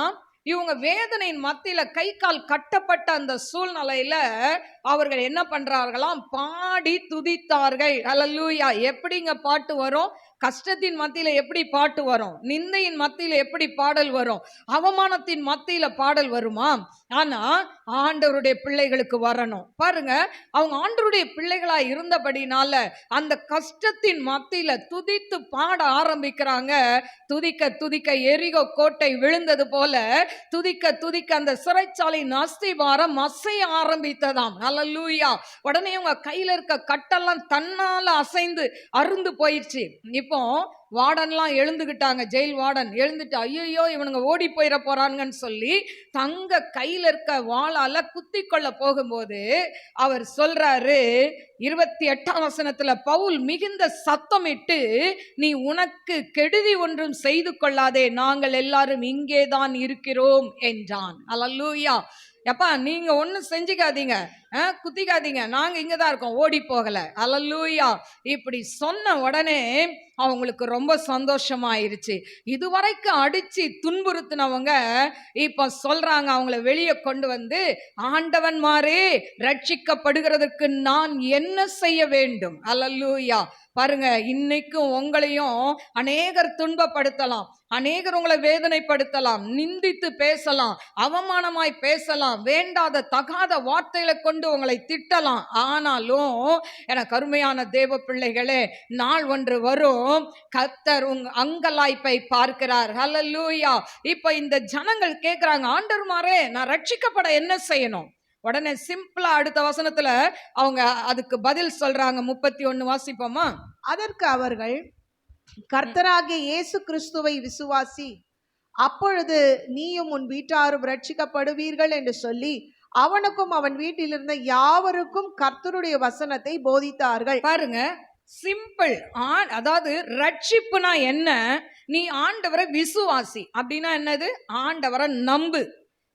A: இவங்க வேதனையின் மத்தியில கை கால் கட்டப்பட்ட அந்த சூழ்நிலையில அவர்கள் என்ன பண்றார்களாம், பாடி துதித்தார்கள். அல்லேலூயா. எப்படிங்க பாட்டு வரும்? கஷ்டத்தின் மத்தியில எப்படி பாட்டு வரும்? நிந்தையின் மத்தியில எப்படி பாடல் வரும்? அவமானத்தின் மத்தியில பாடல் வருமா? ஆனா ஆண்டவருடைய பிள்ளைகளுக்கு வரணும். பாருங்க, அவங்க ஆண்டவருடைய பிள்ளைகளா இருந்தபடினால அந்த கஷ்டத்தின் மத்தியில துதித்து பாட ஆரம்பிக்கிறாங்க. துதிக்க துதிக்க எரிகோ கோட்டை விழுந்தது போல துதிக்க துதிக்க அந்த சிறைச்சாலையின் அஸ்திபாரம் அசைய ஆரம்பித்ததாம். அல்லேலூயா. உடனே உங்க கையில இருக்க கட்டெல்லாம் தன்னால அசைந்து அருந்து போயிடுச்சு. இப்போ வார்டன்லாம் எழுந்துகிட்டாங்க. ஜெயில் வார்டன் எழுந்துட்டு ஐயோ இவனுங்க ஓடி போயிட போறாங்கன்னு சொல்லி தங்க கையில இருக்க வாளால குத்தி கொள்ள போகும்போது அவர் சொல்றாரு 28ஆம் வசனத்துல, பவுல் மிகுந்த சத்தமிட்டு, நீ உனக்கு கெடுதி ஒன்றும் செய்து கொள்ளாதே, நாங்கள் எல்லாரும் இங்கேதான் இருக்கிறோம் என்றான். அல்லேலூயா. எப்பா நீங்க ஒன்னும் செஞ்சுக்காதீங்க, குத்திக்காதீங்க, நாங்க இங்கதான் இருக்கோம், ஓடி போகல. அல்லேலூயா. இப்படி சொன்ன உடனே அவங்களுக்கு ரொம்ப சந்தோஷமாயிருச்சு. இதுவரைக்கும் அடிச்சு துன்புறுத்தினவங்க இப்ப சொல்றாங்க, அவங்கள வெளியே கொண்டு வந்து, ஆண்டவன்மாரே ரட்சிக்கப்படுகிறதுக்கு நான் என்ன செய்ய வேண்டும்? அல்லேலூயா. பாருங்க, இன்னைக்கும் உங்களையும் அநேகர் துன்பப்படுத்தலாம், அநேகர் உங்களை வேதனைப்படுத்தலாம், நிந்தித்து பேசலாம், அவமானமாய் பேசலாம், வேண்டாத தகாத வார்த்தைகளை கொண்டு உங்களை திட்டலாம். ஆனாலும் எனக்கு அருமையான தேவ பிள்ளைகளே, நாள் ஒன்று வரும், கர்த்தர் உங்க அங்கலாய்ப்பை பார்க்கிறார். ஹல்லேலூயா. இப்ப இந்த ஜனங்கள் கேட்கிறாங்க, ஆண்டவர்மாரே நான் ரட்சிக்கப்பட என்ன செய்யணும்? உடனே சிம்பிளா அடுத்த வசனத்துல அவங்க அதுக்கு பதில் சொல்றாங்க. 31 வாசிப்போமா?
B: அதற்கு அவர்கள், கர்த்தராகிய இயேசு கிறிஸ்துவை விசுவாசி, அப்பொழுது நீயும் உன் வீட்டாரும் ரட்சிக்கப்படுவீர்கள் என்று சொல்லி அவனுக்கும் அவன் வீட்டில் இருந்த யாவருக்கும் கர்த்தருடைய வசனத்தை போதித்தார்கள்.
A: பாருங்க, சிம்பிள். அதாவது ரட்சிப்புனா என்ன? நீ ஆண்டவரை விசுவாசி. அப்படின்னா என்னது? ஆண்டவரை நம்பு.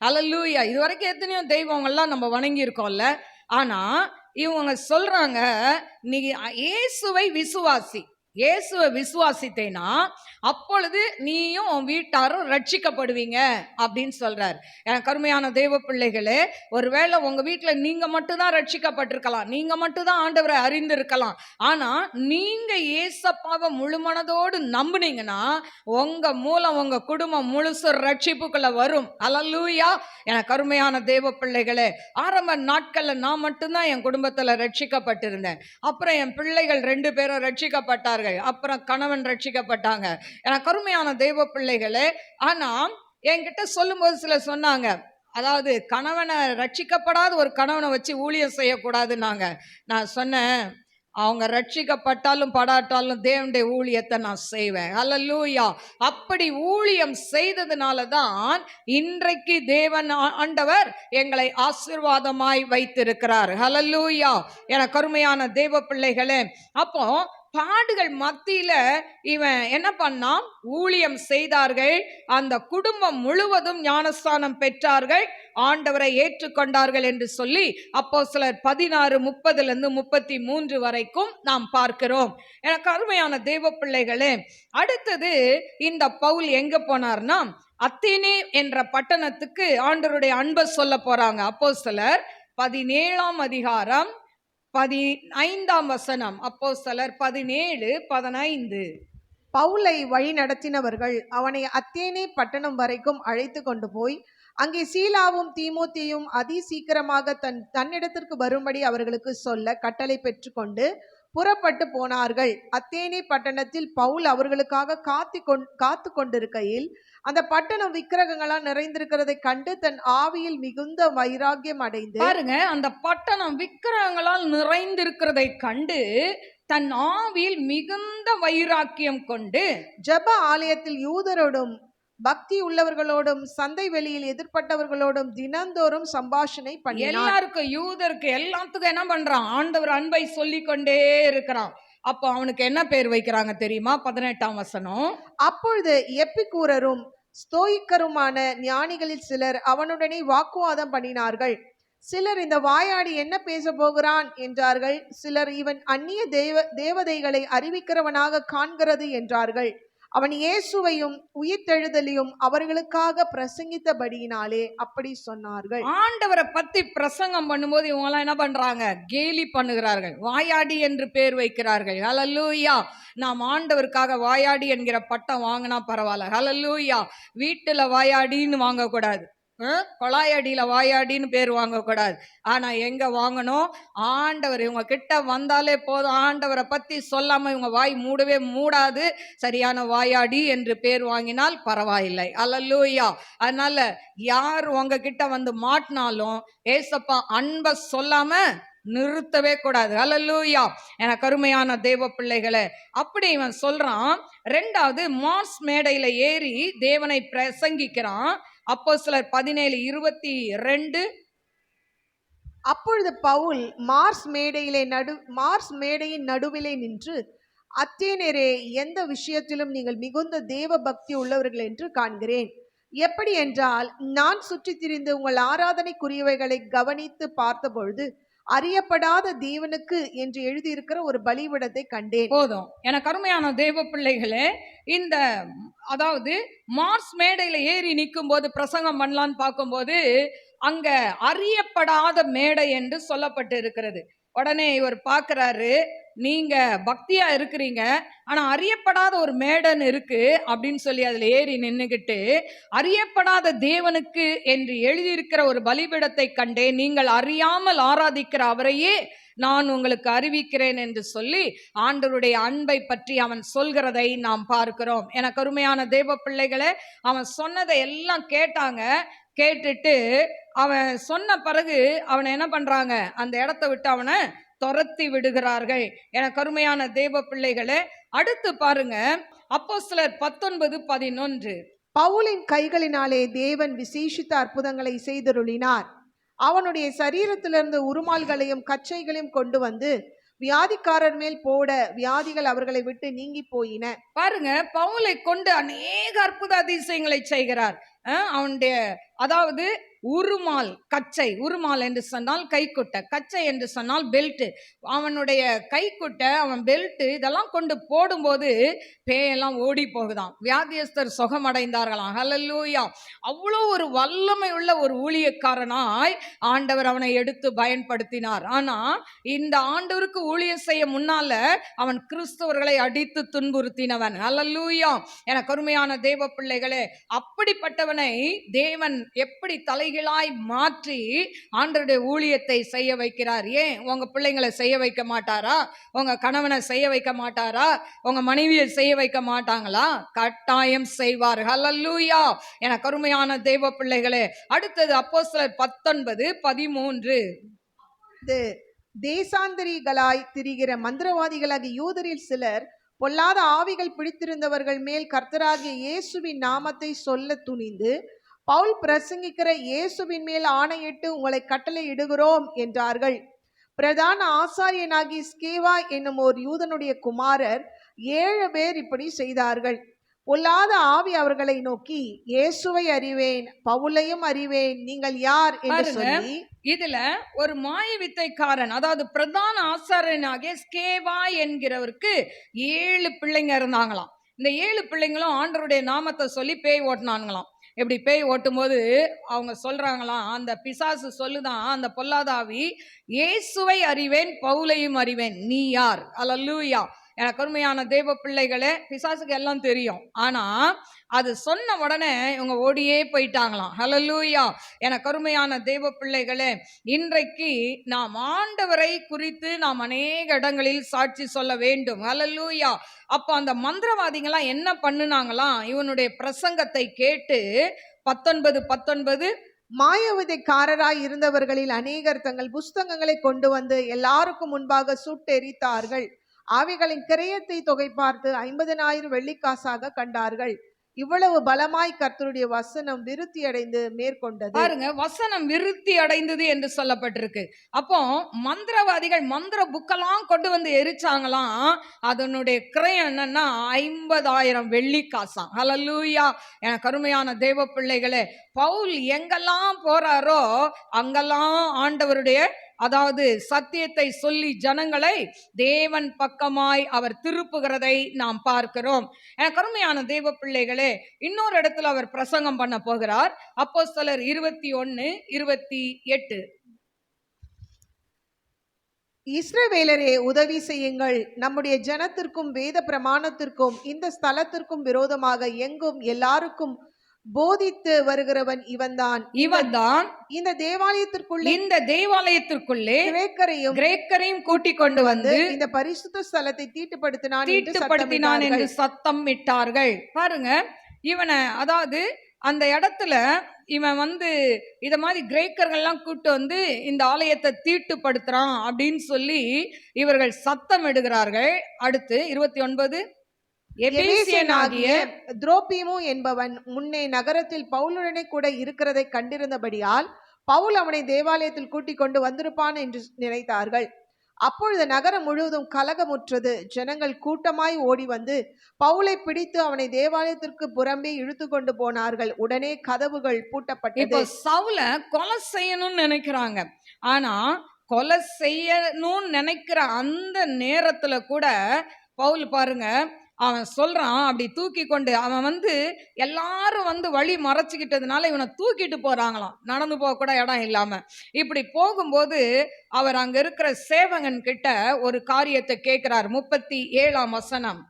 A: அல்லேலூயா. இதுவரைக்கும் எத்தனையோ தெய்வங்கள்லாம் நம்ம வணங்கி இருக்கோம்ல. ஆனா இவங்க சொல்றாங்க, நீ இயேசுவை விசுவாசி. இயேசுவை விசுவாசித்தேனா அப்பொழுது நீயும் உன் வீட்டாரும் ரட்சிக்கப்படுவீங்க அப்படின்னு சொல்றார். எனக்கு அருமையான தேவ பிள்ளைகளே, ஒருவேளை உங்க வீட்டுல நீங்க மட்டும்தான் ரட்சிக்கப்பட்டிருக்கலாம், நீங்க மட்டும்தான் ஆண்டவரை அறிந்திருக்கலாம். ஆனா நீங்க ஏசப்பாவை முழு மனதோடு நம்புனீங்கன்னா உங்க மூலம் உங்க குடும்பம் முழுசு ரட்சிப்புக்குள்ள வரும். அல்லேலூயா. எனக்கு அருமையான தேவ பிள்ளைகளே, ஆரம்ப நாட்கள்ல நான் மட்டும்தான் என் குடும்பத்துல ரட்சிக்கப்பட்டிருந்தேன். அப்புறம் என் பிள்ளைகள் 2 பேரும் ரட்சிக்கப்பட்டார்கள். அப்புறம் கணவன் ரட்சிக்கப்பட்டாங்க. எனக்கு அருமையான தேவ பிள்ளைகளே, ஆனா என்கிட்ட சொல்லும்போது சில சொன்னாங்க, அதாவது கணவனை ரட்சிக்கப்படாத ஒரு கணவனை வச்சு ஊழியம் செய்யக்கூடாதுன்னாங்க. நான் சொன்னேன், அவங்க ரட்சிக்கப்பட்டாலும் படாட்டாலும் தேவனுடைய ஊழியத்தை நான் செய்வேன். அல்லேலூயா. அப்படி ஊழியம் செய்ததுனால தான் இன்றைக்கு தேவன் ஆண்டவர் எங்களை ஆசீர்வாதமாய் வைத்திருக்கிறார். அல்லேலூயா. எனக்கு அருமையான தேவ பிள்ளைகளே, அப்போ பாடுகள் மத்தியில இவன் என்ன பண்ணான்? ஊழியம் செய்தார்கள். அந்த குடும்பம் முழுவதும் ஞானஸ்தானம் பெற்றார்கள், ஆண்டவரை ஏற்றுக்கொண்டார்கள் என்று சொல்லி அப்போஸ்தலர் 16:30-33 வரைக்கும் நாம் பார்க்கிறோம். எனக்கு அருமையான தேவ பிள்ளைகளே, அடுத்தது இந்த பவுல் எங்க போனார்னா அத்தேனே என்ற பட்டணத்துக்கு ஆண்டவருடைய அன்பை சொல்ல போறாங்க. அப்போஸ்தலர் 17ஆம் அதிகாரம் 15ஆம் வசனம். அப்போஸ்தலர் 17:15.
B: பவுலை வழி நடத்தினவர்கள் அவனை அத்தேனே பட்டணம் வரைக்கும் அழைத்து கொண்டு போய் அங்கே சீலாவும் தீமோத்தேயும் அதி சீக்கிரமாக தன்னிடத்திற்கு வரும்படி அவர்களுக்கு சொல்ல கட்டளை பெற்றுக்கொண்டு புறப்பட்டு போனார்கள். அத்தேனே பட்டணத்தில் பவுல் அவர்களுக்காக காத்து கொண்டிருக்கையில் அந்த பட்டணம் விக்கிரகங்களால் நிறைந்திருக்கிறதை கண்டு தன் ஆவியில் மிகுந்த வைராக்கியம் அடைந்து,
A: பாருங்க, அந்த பட்டணம் விக்கிரகங்களால் நிறைந்திருக்கிறதை கண்டு தன் ஆவியில் மிகுந்த வைராக்கியம் கொண்டு
B: ஜெப ஆலயத்தில் யூதரோடும் பக்தி உள்ளவர்களோடும் சந்தை வெளியில் எதிர்பட்டவர்களோடும் தினந்தோறும் சம்பாஷணை பண்ணினான்.
A: எல்லாருக்கும், யூதருக்கு எல்லாத்துக்கும் என்ன பண்றான்? ஆண்டவர் அன்பை சொல்லிக் கொண்டே இருக்கிறான். அப்போ அவனுக்கு என்ன பேர் வைக்கிறாங்க தெரியுமா? 18ஆம் வசனம்.
B: அப்பொழுது எப்பிக்கூரரும் ஸ்தோயிக்கருமான ஞானிகளில் சிலர் அவனுடனே வாக்குவாதம் பண்ணினார்கள். சிலர், இந்த வாயாடி என்ன பேச போகிறான் என்றார்கள். சிலர், இவன் அந்நிய தேவதைகளை அறிவிக்கிறவனாக காண்கிறது என்றார்கள். அவன் இயேசுவையும் உயிர்த்தெழுதலையும் அவர்களுக்காக பிரசங்கித்தபடியினாலே அப்படி சொன்னார்கள்.
A: ஆண்டவரை பத்தி பிரசங்கம் பண்ணும்போது இவங்க எல்லாம் என்ன பண்றாங்க? கேலி பண்ணுகிறார்கள், வாயாடி என்று பேர் வைக்கிறார்கள். ஹல்லேலூயா. நாம் ஆண்டவருக்காக வாயாடி என்கிற பட்டம் வாங்கினா பரவாயில்ல. ஹல்லேலூயா. வீட்டுல வாயாடின்னு வாங்கக்கூடாது, கொலாயடியில வாயாடின்னு பேர் வாங்கக்கூடாது. ஆனா எங்க வாங்கணும்? ஆண்டவர் இவங்க கிட்ட வந்தாலே போதும், ஆண்டவரை பத்தி சொல்லாம இவங்க வாய் மூடவே மூடாது. சரியான வாயாடி என்று பேர் வாங்கினால் பரவாயில்லை. அல்லேலூயா. அதனால யார் உங்க கிட்ட வந்து மாட்டினாலும் ஏசப்பா அன்பை சொல்லாம நிறுத்தவே கூடாது. ஹல்லேலூயா. எனக்கு அருமையான தேவ பிள்ளைகளே, அப்படி இவன் சொல்றான். ரெண்டாவது மார்ஸ் மேடையில ஏறி தேவனை பிரசங்கிக்கிறான். அப்போஸ்தலர் 17:22.
B: அப்பொழுது பவுல் மார்ஸ் மேடையின் நடுவிலே நின்று, அத்தேனரே, எந்த விஷயத்திலும் நீங்கள் மிகுந்த தேவ பக்தி உள்ளவர்கள் என்று காண்கிறேன். எப்படி என்றால், நான் சுற்றித் திரிந்து உங்கள் ஆராதனைக்குரியவைகளை கவனித்து பார்த்தபொழுது அறியப்படாத தேவனுக்கு என்று எழுதியிருக்கிற ஒரு பலிபீடத்தை கண்டேன்.
A: போதும். எனக்கு அருமையான தேவ பிள்ளைகளே, இந்த அதாவது மார்ஸ் மேடையில ஏறி நிற்கும் போது பிரசங்கம் பண்ணலான்னு பார்க்கும்போது அங்க அறியப்படாத மேடை என்று சொல்லப்பட்டு இருக்கிறது. உடனே இவர் பார்க்கிறாரு, நீங்க பக்தியா இருக்கிறீங்க, ஆனா அறியப்படாத ஒரு மேடன் இருக்கு அப்படின்னு சொல்லி அதுல ஏறி நின்னுகிட்டு, அறியப்படாத தேவனுக்கு என்று எழுதியிருக்கிற ஒரு பலிபீடத்தை கண்டேன், நீங்கள் அறியாமல் ஆராதிக்கிற அவரையே நான் உங்களுக்கு அறிவிக்கிறேன் என்று சொல்லி ஆண்டவருடைய அன்பை பற்றி அவன் சொல்கிறதை நாம் பார்க்கிறோம். எனக்கு அருமையான தேவ பிள்ளைகளே, அவன் சொன்னதை எல்லாம் கேட்டாங்க. கேட்டுட்டு அவன் சொன்ன பிறகு அவனை என்ன பண்றாங்க, அந்த இடத்த விட்டு அவனை துரத்தி விடுகிறார்கள். எனக்கு அருமையான தேவ பிள்ளைகளே, அடுத்து பாருங்க அப்போஸ்தலர் 19:11.
B: பவுலின் கைகளினாலே தேவன் விசேஷித்த அற்புதங்களை செய்தருளினார். அவனுடைய சரீரத்திலிருந்து உருமால்களையும் கச்சைகளையும் கொண்டு வந்து வியாதிக்காரர் மேல் போட வியாதிகள் அவர்களை விட்டு நீங்கி போயின.
A: பாருங்க, பவுலை கொண்டு அநேக அற்புத அதிசயங்களை செய்கிறார். அவனுடைய அதாவது உருமால், கச்சை, உருமால் என்று சொன்னால் கைக்குட்டை, கச்சை என்று சொன்னால் பெல்ட். அவனுடைய கைக்குட்டை, அவன் பெல்ட் இதெல்லாம் கொண்டு போடும்போது பேயெல்லாம் ஓடி போகுதாம், வியாதியஸ்தர் சுகமடைந்தார்களாம். ஹல்லேலூயா. அவ்வளோ ஒரு வல்லமை உள்ள ஒரு ஊழியக்காரனாய் ஆண்டவர் அவனை எடுத்து பயன்படுத்தினார். ஆனா இந்த ஆண்டவருக்கு ஊழியம் செய்ய முன்னால அவன் கிறிஸ்தவர்களை அடித்து துன்புறுத்தினவன். ஹல்லேலூயா. எனக்கு அருமையான தேவ பிள்ளைகளே, அப்படிப்பட்டவனை தேவன் எப்படி தலைகளாய் மாற்றி ஆண்டவருடைய ஊழியத்தை செய்ய வைக்கிறார். ஏன் உங்க பிள்ளைங்களை செய்ய வைக்க மாட்டாரா? உங்க கணவனை செய்ய வைக்க மாட்டாரா? உங்க மனைவியை செய்ய வைக்க மாட்டாங்களா? கட்டாயம் செய்வார். ஹல்லேலூயா. எனக்கு அருமையான தேவ பிள்ளைகளே, அடுத்தது அப்போஸ்தலர் 19:13.
B: தேசாந்தரிகளாய் திரிகிற மந்திரவாதிகளாகிய யூதரில் சிலர் பொல்லாத ஆவிகள் பிடித்திருந்தவர்கள் மேல் கர்த்தராகிய இயேசுவின் நாமத்தை சொல்ல துணிந்து, பவுல் பிரசங்கிக்கிற இயேசுவின் மேல் ஆணையிட்டு உங்களை கட்டளை இடுகிறோம் என்றார்கள். பிரதான ஆசாரியனாகி ஸ்கேவா என்னும் ஒரு யூதனுடைய குமாரர் 7 பேர் இப்படி செய்தார்கள். பொல்லாத ஆவி அவர்களை நோக்கி, இயேசுவை அறிவேன், பவுலையும் அறிவேன், நீங்கள் யார் என்று சொல்லி.
A: இதுல ஒரு மாய வித்தைக்காரன், அதாவது பிரதான ஆசாரியனாகிய ஸ்கேவா என்கிறவருக்கு 7 பிள்ளைங்க இருந்தாங்களாம். இந்த 7 பிள்ளைங்களும் ஆண்டவருடைய நாமத்தை சொல்லி பேய் ஓட்டினாங்களாம். இப்படி பேய் ஓட்டும் போது அவங்க சொல்றாங்களாம், அந்த பிசாசு சொல்லுதான், அந்த பொல்லாதாவி, இயேசுவை அறிவேன், பவுலையும் அறிவேன், நீ யார்? அல்லேலூயா. எனக்கு அருமையான தேவ பிள்ளைகளே, பிசாசுக்கு எல்லாம் தெரியும், ஆனா அது சொன்ன உடனே இவங்க ஓடியே போயிட்டாங்களாம். ஹல்லேலூயா. எனக்கு அருமையான தேவ பிள்ளைகளே, இன்றைக்கு நாம் ஆண்டவரை குறித்து நாம் அநேக இடங்களில் சாட்சி சொல்ல வேண்டும். ஹல்லேலூயா. அப்போ அந்த மந்திரவாதிகளாம் என்ன பண்ணுனாங்களாம், இவனுடைய பிரசங்கத்தை கேட்டு 19:19
B: மாயவிதைக்காரராய் இருந்தவர்களில் அநேகர் தங்கள் புஸ்தகங்களை கொண்டு வந்து எல்லாருக்கும் முன்பாக சுட்டெரித்தார்கள். அவைகளின் கிரயத்தை தொகை பார்த்து 50,000 வெள்ளிக்காசாக கண்டார்கள். இவ்வளவு பலமாய் கர்த்தருடைய வசனம் விருத்தி அடைந்து மேற்கொண்டது.
A: பாருங்க, வசனம் விருத்தி அடைந்தது என்று சொல்லப்பட்டிருக்கு. அப்போ மந்திரவாதிகள் மந்திர புக்கெல்லாம் கொண்டு வந்து எரிச்சாங்களாம். அதனுடைய கிரயம் என்னன்னா 50,000 வெள்ளிக்காசாம். ஹல்லேலூயா. எனக்கு அருமையான தேவ பிள்ளைகளே, பவுல் எங்கெல்லாம் போறாரோ அங்கெல்லாம் ஆண்டவருடைய அதாவது சத்தியத்தை சொல்லி ஜனங்களை தேவன் பக்கமாய் அவர் திருப்புகிறதை நாம் பார்க்கிறோம். எனக்கு அருமையான தேவ பிள்ளைகளே, இன்னொரு இடத்துல அவர் பிரசங்கம் பண்ண போகிறார். அப்போஸ்தலர் 21:28.
B: இஸ்ரவேலரே, உதவி செய்யுங்கள், நம்முடைய ஜனத்திற்கும் வேத பிரமாணத்திற்கும் இந்த ஸ்தலத்திற்கும் விரோதமாக எங்கும் எல்லாருக்கும் போதித்து வருகிறவன் இவன்தான். இந்த தேவாலயத்திற்குள்ளே கிரேக்கரையும் கூட்டிக் கொண்டு வந்து இந்த பரிசுத்த ஸ்தலத்தை தீட்டுப்படுத்தினான் என்று
A: சத்தம் இட்டார்கள். பாருங்க, இவனை அதாவது அந்த இடத்துல இவன் இத மாதிரி கிரேக்கர்கள்லாம் கூட்டு இந்த ஆலயத்தை தீட்டுப்படுத்துறான் அப்படின்னு சொல்லி இவர்கள் சத்தம் இடுகிறார்கள். அடுத்து 29, எபேசியனாகிய
B: துரோபீமு என்பவன் முன்னே நகரத்தில் பவுலுடனே கூட இருக்கிறதை கண்டிருந்தபடியால் பவுல் அவனை தேவாலயத்தில் கூட்டிக் கொண்டு வந்திருப்பான் என்று நினைத்தார்கள். அப்பொழுது நகரம் முழுவதும் கலகமுற்றது. ஜனங்கள் கூட்டமாய் ஓடி வந்து பவுலை பிடித்து அவனை தேவாலயத்திற்கு புறம்பே இழுத்து கொண்டு போனார்கள். உடனே கதவுகள் பூட்டப்பட்டது.
A: இப்போ சவுல கொலை செய்யணும்னு நினைக்கிறாங்க. ஆனா கொலை செய்யணும்னு நினைக்கிற அந்த நேரத்துல கூட பவுல் பாருங்க, அவன் சொல்றான், அப்படி தூக்கி கொண்டு அவன் எல்லாரும் வழி மறைச்சிக்கிட்டதுனால இவனை தூக்கிட்டு போறாங்களாம், நடந்து போக கூட இடம் இல்லாம. இப்படி போகும்போது அவர் அங்க இருக்கிற சேவகன் கிட்ட ஒரு காரியத்தை கேட்கிறார். 37ஆம் வசனம்.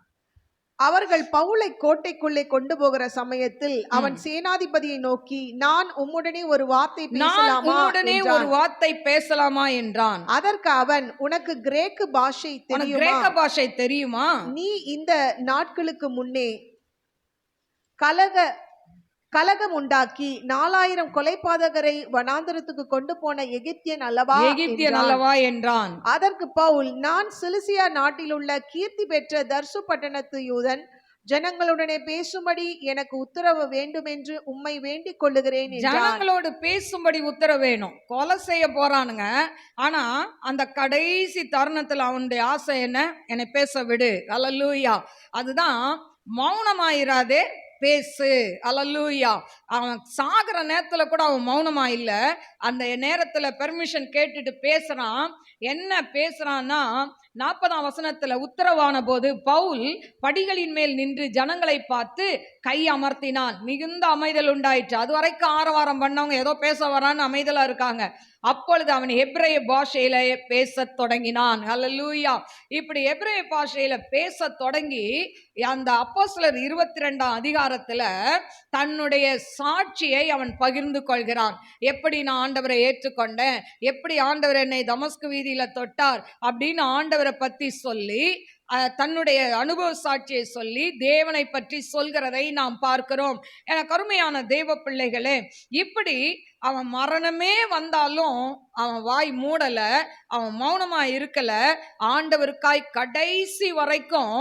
B: அவர்கள் பவுலை கோட்டைக்குள்ளே கொண்டு போகிற சமயத்தில் அவன் சேனாதிபதியை நோக்கி, நான் உம்முடனே ஒரு வார்த்தை பேசலாமா என்றான். அதற்கு அவன், உனக்கு கிரேக்கு பாஷை தெரியுமா? நீ இந்த நாட்களுக்கு முன்னே கலகம் உண்டாக்கி 4000 கொலைபாதகரை வனாந்தரத்துக்கு கொண்டு போன எகிப்தியன் அல்லவா என்றான். அதற்கு பவுல், நான் சிலிசியா நாட்டில் உள்ள கீர்த்தி பெற்ற தர்சு பட்டணத்து யூதன், ஜனங்களுடனே பேசும்படி எனக்கு உத்தரவு வேண்டும் என்று உம்மை வேண்டிக் கொள்ளுகிறேன்.
A: ஜனங்களோடு பேசும்படி உத்தரவு வேணும். கொலை செய்ய போறானுங்க. ஆனா அந்த கடைசி தருணத்துல அவனுடைய ஆசை என்ன? என்னை பேச விடு. அல்லேலூயா. அதுதான் மௌனமாயிராதே, பேசு. அல்லேலூயா. அவன் சாகிற நேரத்துல கூட அவன் மௌனமா இல்ல. அந்த நேரத்துல பெர்மிஷன் கேட்டுட்டு பேசுறான். என்ன பேசுறான்னா, 40ஆம் வசனத்துல உத்தரவான போது பவுல் படிகளின் மேல் நின்று ஜனங்களை பார்த்து கை அமர்த்தினான். மிகுந்த அமைதல் உண்டாயிற்று. அது வரைக்கும் ஆரவாரம் பண்ணவங்க ஏதோ பேச வரான்னு அமைதலா இருக்காங்க. அப்பொழுது அவன் எபிரேய பாஷையில பேச தொடங்கினான். அல்லேலூயா. இப்படி எபிரேய பாஷையில பேச தொடங்கி அந்த அப்போஸ்தலர் 22ஆம் அதிகாரத்துல தன்னுடைய சாட்சியை அவன் பகிர்ந்து கொள்கிறான். எப்படி நான் ஆண்டவரை ஏற்றுக்கொண்டேன், எப்படி ஆண்டவர் என்னை தமஸ்கு வீதியில தொட்டார் அப்படின்னு ஆண்டவரை பத்தி சொல்லி தன்னுடைய அனுபவ சாட்சியை சொல்லி தேவனை பற்றி சொல்கிறதை நாம் பார்க்கிறோம். எனக்கு அருமையான தேவ பிள்ளைகளே, இப்படி அவன் மரணமே வந்தாலும் அவன் வாய் மூடல, அவன் மௌனமா இருக்கல. ஆண்டவருக்காய் கடைசி வரைக்கும்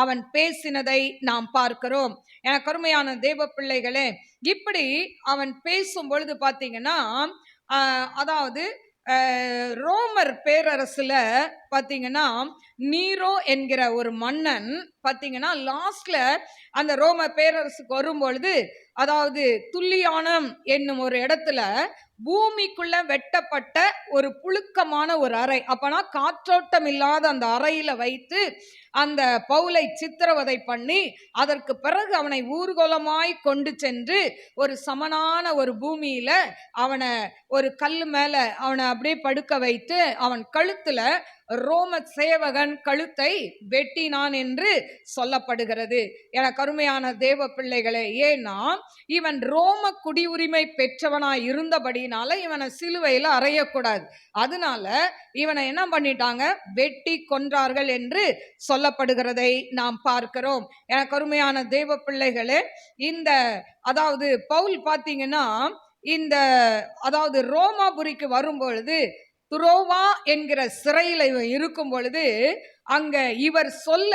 A: அவன் பேசினதை நாம் பார்க்கிறோம். எனக்கு அருமையான தேவ பிள்ளைகளே, இப்படி அவன் பேசும் பொழுது பார்த்தீங்கன்னா, அதாவது ரோமர் பேரரசுல பாத்தீங்கன்னா நீரோ என்கிற ஒரு மன்னன் பாத்தீங்கன்னா லாஸ்ட்ல அந்த ரோம பேரரசுக்கு வரும்பொழுது, அதாவது துல்லியானம் என்னும் ஒரு இடத்துல பூமிக்குள்ள வெட்டப்பட்ட ஒரு புழுக்கமான ஒரு அறை, அப்பனா காற்றோட்டம் இல்லாத அந்த அறையில வைத்து அந்த பவுலை சித்திரவதை பண்ணி அதற்கு பிறகு அவனை ஊர்கோலமாய் கொண்டு சென்று ஒரு சமனான ஒரு பூமியில அவனை ஒரு கல்லு மேல அவனை அப்படியே படுக்க வைத்து அவன் கழுத்துல ரோம சேவகன் கழுத்தை வெட்டினான் என்று சொல்லப்படுகிறது. என கருமையான தேவ பிள்ளைகளே, ஏன்னா இவன் ரோம குடியுரிமை பெற்றவனாய் இருந்தபடினால இவனை சிலுவையில அறையக்கூடாது. அதனால இவனை என்ன பண்ணிட்டாங்க, வெட்டி கொன்றார்கள் என்று சொல்லப்படுகிறதை நாம் பார்க்கிறோம். என கருமையான தேவ பிள்ளைகளே, இந்த அதாவது பவுல் பார்த்தீங்கன்னா இந்த அதாவது ரோமாபுரிக்கு வரும்பொழுது துரோவா என்கிற சிறையில் இவன் இருக்கும் பொழுது அங்க இவர் சொல்ல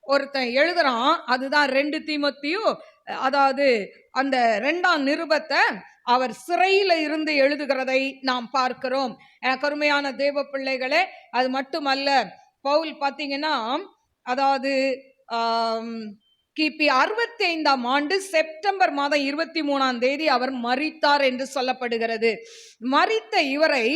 A: ஒருத்தன் எழுதுறான். அதுதான் 2 தீமோத்தேயு, அதாவது அந்த 2ஆம் நிருபத்தை அவர் சிறையில இருந்து எழுதுகிறதை நாம் பார்க்கிறோம். எனக்கு அருமையான தேவ பிள்ளைகளே, அது மட்டுமல்ல, பவுல் பார்த்தீங்கன்னா அதாவது கிபி 65ஆம் ஆண்டு செப்டம்பர் மாதம் 23ஆம் தேதி அவர் மரித்தார் என்று சொல்லப்படுகிறது. மரித்த இவரை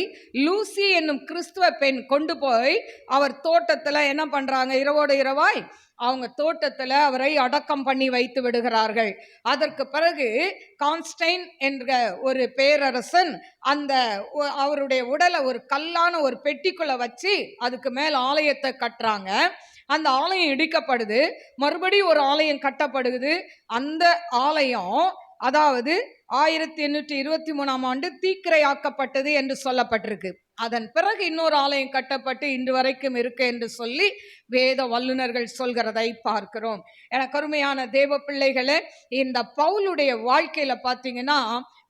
A: லூசி என்னும் கிறிஸ்துவ பெண் கொண்டு போய் அவர் தோட்டத்துல என்ன பண்றாங்க, இரவோடு இரவாய் அவங்க தோட்டத்துல அவரை அடக்கம் பண்ணி வைத்து விடுகிறார்கள். அதற்கு பிறகு கான்ஸ்டைன் என்ற ஒரு பேரரசன் அந்த அவருடைய உடலை ஒரு கல்லான ஒரு பெட்டிக்குள்ள வச்சு அதுக்கு மேல் ஆலயத்தை கட்டுறாங்க. அந்த ஆலயம் இடிக்கப்படுது, மறுபடியும் ஒரு ஆலயம் கட்டப்படுது. அந்த ஆலயம் அதாவது 1823ஆம் ஆண்டு தீக்கிரையாக்கப்பட்டது என்று சொல்லப்பட்டிருக்கு. அதன் பிறகு இன்னொரு ஆலயம் கட்டப்பட்டு இன்று வரைக்கும் இருக்கு என்று சொல்லி வேத வல்லுநர்கள் சொல்கிறதை பார்க்கிறோம். எனக்கு அருமையான தேவ பிள்ளைகளே, இந்த பவுலுடைய வாழ்க்கையில பார்த்தீங்கன்னா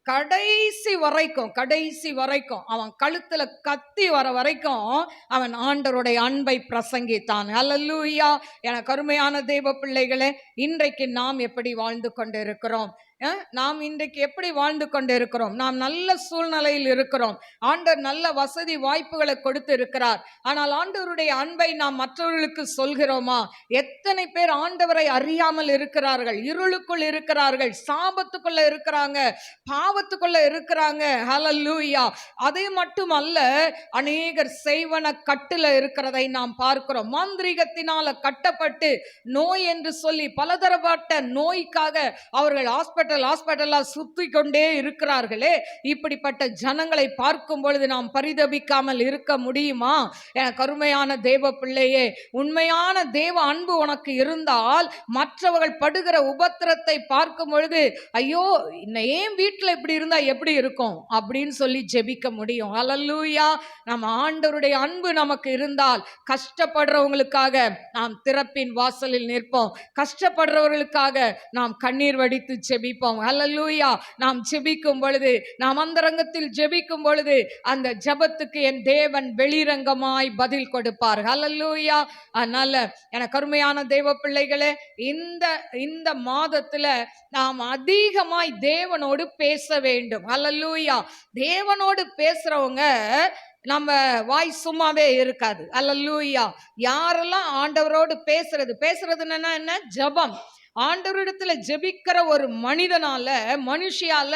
A: கடைசி வரைக்கும் அவன் கழுத்துல கத்தி வர வரைக்கும் அவன் ஆண்டவருடைய அன்பை பிரசங்கித்தான். அல்லேலூயா. என கருமையான தெய்வ பிள்ளைகளே, இன்றைக்கு நாம் எப்படி வாழ்ந்து கொண்டு இருக்கிறோம்? நாம் இன்றைக்கு எப்படி வாழ்ந்து கொண்டு இருக்கிறோம்? நாம் நல்ல சூழ்நிலையில் இருக்கிறோம். ஆண்டவர் நல்ல வசதி வாய்ப்புகளை கொடுத்து இருக்கிறார். ஆனால் ஆண்டவருடைய அன்பை நாம் மற்றவர்களுக்கு சொல்கிறோமா? எத்தனை பேர் ஆண்டவரை அறியாமல் இருக்கிறார்கள், இருளுக்குள் இருக்கிறார்கள், சாபத்துக்குள்ள இருக்கிறாங்க, பாவத்துக்குள்ள இருக்கிறாங்க. ஹல்லேலூயா. அது மட்டுமல்ல, அநேகர் செய்வன கட்டுல இருக்கிறதை நாம் பார்க்கிறோம். மாந்திரீகத்தினால கட்டப்பட்டு நோய் என்று சொல்லி பலதரப்பட்ட நோய்க்காக அவர்கள் ஹாஸ்பிட்டலா சுத்தி கொண்டே இருக்கிறார்களே. இப்படிப்பட்ட ஜனங்களை பார்க்கும் பொழுது நாம் பரிதபிக்காமல் இருக்க முடியுமா? என கருமையான தேவ பிள்ளையே, உண்மையான தேவ அன்பு உனக்கு இருந்தால் மற்றவர்கள் படுகிற உபத்திரத்தை பார்க்கும் பொழுது, ஐயோ ஏன் வீட்டில் இப்படி இருந்தா எப்படி இருக்கும் அப்படின்னு சொல்லி ஜெபிக்க முடியும். அல்லேலூயா. நம்ம ஆண்டவருடைய அன்பு நமக்கு இருந்தால் கஷ்டப்படுறவங்களுக்காக நாம் திறப்பின் வாசலில் நிற்போம். கஷ்டப்படுறவர்களுக்காக நாம் கண்ணீர் வடித்து ஜெபிப்போம். அல்லேலூயா. நாம் ஜெபிக்கும் பொழுது, நாம் அந்தரங்கத்தில் ஜெபிக்கும் பொழுது அந்த ஜெபத்துக்கு என் தேவன் வெளிரங்கமாய் பதில் கொடுப்பார். அல்லேலூயா. அதனால என கருமையான தேவ பிள்ளைகளே, இந்த மாதத்துல நாம் அதிகமாய் தேவனோடு பேச வேண்டும். அல்லேலூயா. தேவனோடு பேசுறவங்க நம்ம வாய் சும்மாவே இருக்காது. அல்லேலூயா. யாரெல்லாம் ஆண்டவரோடு பேசுறதுன்னா என்ன? ஜெபம். ஆண்டவரிடத்துல ஜெபிக்கிற ஒரு மனுஷியால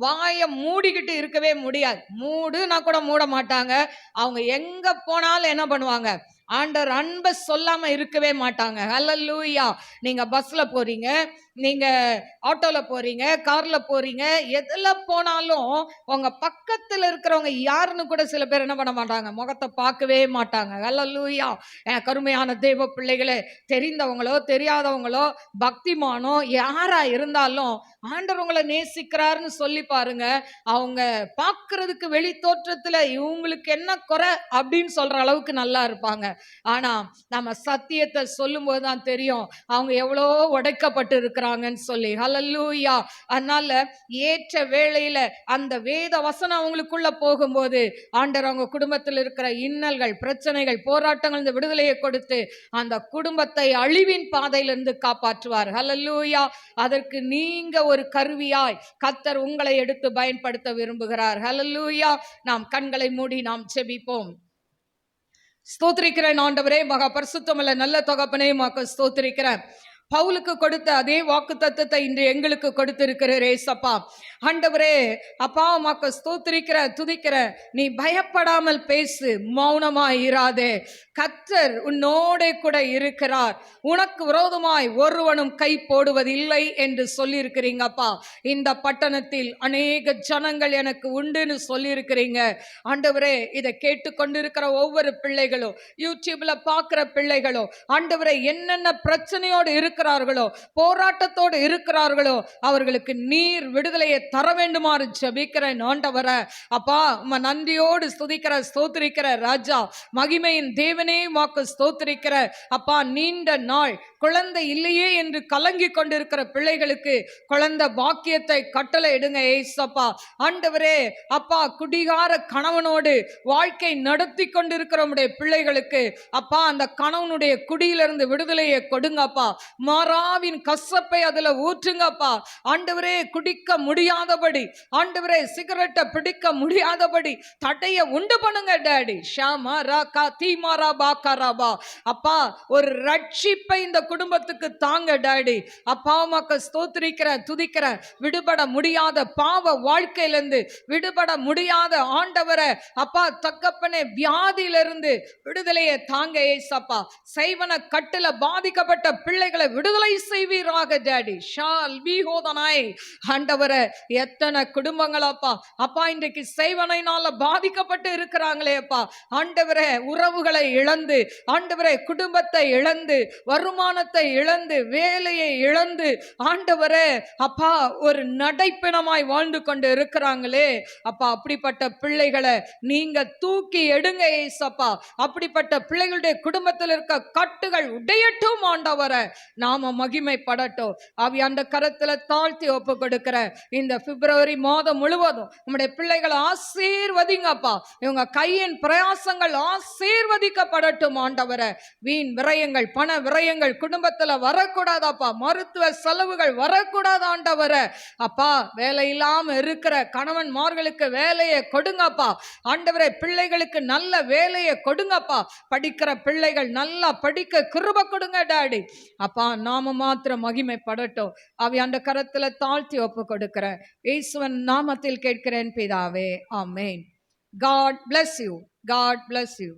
A: வாயை மூடிக்கிட்டு இருக்கவே முடியாது. மூடுனா கூட மூட மாட்டாங்க. அவங்க எங்க போனாலும் என்ன பண்ணுவாங்க? ஆண்டவர் அன்பை சொல்லாம இருக்கவே மாட்டாங்க. அல்லேலூயா. நீங்க பஸ்ல போறீங்க, நீங்க ஆட்டோல போறீங்க, கார்ல போறீங்க, எதுல போனாலும் உங்க பக்கத்துல இருக்கிறவங்க யாருன்னு கூட சில பேர் என்ன பண்ண மாட்டாங்க? முகத்தை பார்க்கவே மாட்டாங்க. அல்லேலூயா. கருமையான தேவ பிள்ளைகளே, தெரிந்தவங்களோ தெரியாதவங்களோ பக்திமானோ யாரா இருந்தாலும் ஆண்டவர் உங்களை நேசிக்கிறாருன்னு சொல்லி பாருங்க. அவங்க பார்க்கறதுக்கு வெளி தோற்றத்துல இவங்களுக்கு என்ன குறை அப்படின்னு சொல்ற அளவுக்கு நல்லா இருப்பாங்க. ஆனா நம்ம சத்தியத்தை சொல்லும் போதுதான் தெரியும் அவங்க எவ்வளோ உடைக்கப்பட்டு இருக்கிறாங்கன்னு சொல்லி. ஹல்லேலூயா. அதனால ஏற்ற வேளையில அந்த வேத வசனம் அவங்களுக்குள்ள போகும்போது ஆண்டவர் அவங்க குடும்பத்தில் இருக்கிற இன்னல்கள், பிரச்சனைகள், போராட்டங்கள் இந்த விடுதலையை கொடுத்து அந்த குடும்பத்தை அழிவின் பாதையிலிருந்து காப்பாற்றுவார். ஹல்லேலூயா. அதற்கு நீங்க ஒரு கருவியாய் கர்த்தர் உங்களை எடுத்து பயன்படுத்த விரும்புகிறார். ஹல்லேலூயா. நாம் கண்களை மூடி நாம் ஜெபிப்போம். ஸ்தோத்திரிக்கிறேன் ஆண்டவரே, மகா பரிசுத்தமுள்ள நல்ல தகப்பனே, உமக்கு ஸ்தோத்திரிக்கிறேன். பவுலுக்கு கொடுத்த அதே வாக்குத்தத்தத்தை இன்று எங்களுக்கு கொடுத்திருக்கிறீர் ஏசப்பா. ஆண்டவரே அப்பா, உமக்கு ஸ்தோத்திரிக்கிற துதிக்கிற. நீ பயப்படாமல் பேசு, மௌனமாய் இராதே. கர்த்தர் உன்னோடே கூட இருக்கிறார், உனக்கு விரோதமாய் ஒருவனும் கை போடுவதில்லை என்று சொல்லியிருக்கிறீங்கப்பா. இந்த பட்டணத்தில் அநேக ஜனங்கள் எனக்கு உண்டுன்னு சொல்லியிருக்கிறீங்க ஆண்டவரே. இதை கேட்டுக்கொண்டிருக்கிற ஒவ்வொரு பிள்ளைகளும், யூடியூப்ல பார்க்கிற பிள்ளைகளும் ஆண்டவரே என்னென்ன பிரச்சனையோடு இருக்கிறார்களோ, போராட்டத்தோடு இருக்கிறார்களோ, அவர்களுக்கு நீர் விடுதலையை தர வேண்டுமாறு ஜெபிக்கிறேன் ஆண்டவரே. அப்பா, உம்மை நன்றியோடு ஸ்தோத்திரிக்கிற ராஜா, மகிமையின் தேவனே, உமக்கு ஸ்தோத்திரிக்கிற அப்பா. நீண்ட நாள் குழந்தை இல்லையே என்று கலங்கி கொண்டிருக்கிற பிள்ளைகளுக்கு குழந்தை பாக்கியத்தை கட்டளை இடுங்க ஏசப்பா. ஆண்டவரே அப்பா, குடிகார கணவனோடு வாழ்க்கை நடத்தி கொண்டிருக்கிற உம்முடைய பிள்ளைகளுக்கு அப்பா, அந்த கணவனுடைய குடியிலிருந்து விடுதலையை கொடுங்கப்பா. மாறாவின் கசப்பை அதுல ஊற்றுங்கப்பா. ஆண்டவரே, குடிக்க முடியாதபடி, ஆண்டவரே சிகரெட்டை பிடிக்க முடியாதபடி தடையை உண்டு பண்ணுங்க டாடி. ஷாமாரா காதீமாரா பாக்கராபா. அப்பா, ஒரு ரட்சிப்பை இந்த குடும்பத்துக்கு தாங்க டாடி. அப்பா, உமக்கு ஸ்தோத்திரிக்கிற துதிக்கிற. விடுபட முடியாத பாவ வாழ்க்கையிலிருந்து விடுபட முடியாத ஆண்டவரே அப்பா தகப்பனே, வியாதியிலிருந்து விடுதலையை தாங்க ஏசப்பா. செய்வன கட்டுல பாதிக்கப்பட்ட பிள்ளைகளை விடுதலை செய்வீராக டாடி. Shall be ஹோதனாய். ஆண்டவரே, எத்தனை குடும்பங்களப்பா அப்பா இன்றைக்கு செய்வனைனால பாதிக்கப்பட்டு இருக்கிறாங்களே அப்பா. ஆண்டவரே, உறவுகளை இழந்து, ஆண்டவரே குடும்பத்தை இழந்து, வருமானத்தை இழந்து, வேலையை இழந்து, ஆண்டவரே அப்பா ஒரு நடைப்பிணமாய் வாழ்ந்து கொண்டு இருக்கிறாங்களே அப்பா. அப்படிப்பட்ட பிள்ளைகளை நீங்க தூக்கி எடுங்க ஏசப்பா. அப்படிப்பட்ட பிள்ளைகளுடைய குடும்பத்தில் இருக்க கட்டுகள் உடையட்டும் ஆண்டவரே. நாம மகிமைப்படட்டும். ஆவியாண்ட கரத்துல தாழ்த்தி ஒப்பு கொடுக்கிற இந்த பிப்ரவரி மாதம் முழுவதும் உம்முடைய பிள்ளைகளை ஆசீர்வதிங்கப்பா. இவங்க கையின் பிரயாசங்கள் ஆசீர்வதிக்கப்படட்டும் ஆண்டவரே. வீண் விரயங்கள், பண விரயங்கள் குடும்பத்துல வரக்கூடாதாப்பா. மருத்துவ செலவுகள் வரக்கூடாது ஆண்டவரே. அப்பா, வேலை இல்லாம இருக்கிற கணவன்மார்களுக்கு வேலையை கொடுங்கப்பா ஆண்டவரே. பிள்ளைகளுக்கு நல்ல வேலையை கொடுங்கப்பா. படிக்கிற பிள்ளைகள் நல்லா படிக்க கிருபை கொடுங்க டாடி. அப்பா, நாம மாத்திரம் மகிமைப்படட்டும். ஆவியாண்ட கரத்துல தாழ்த்தி ஒப்பு கொடுக்கிறேன். இயேசுவின் நாமத்தில் கேட்கிறேன் பிதாவே, ஆமென். God bless you. God bless you.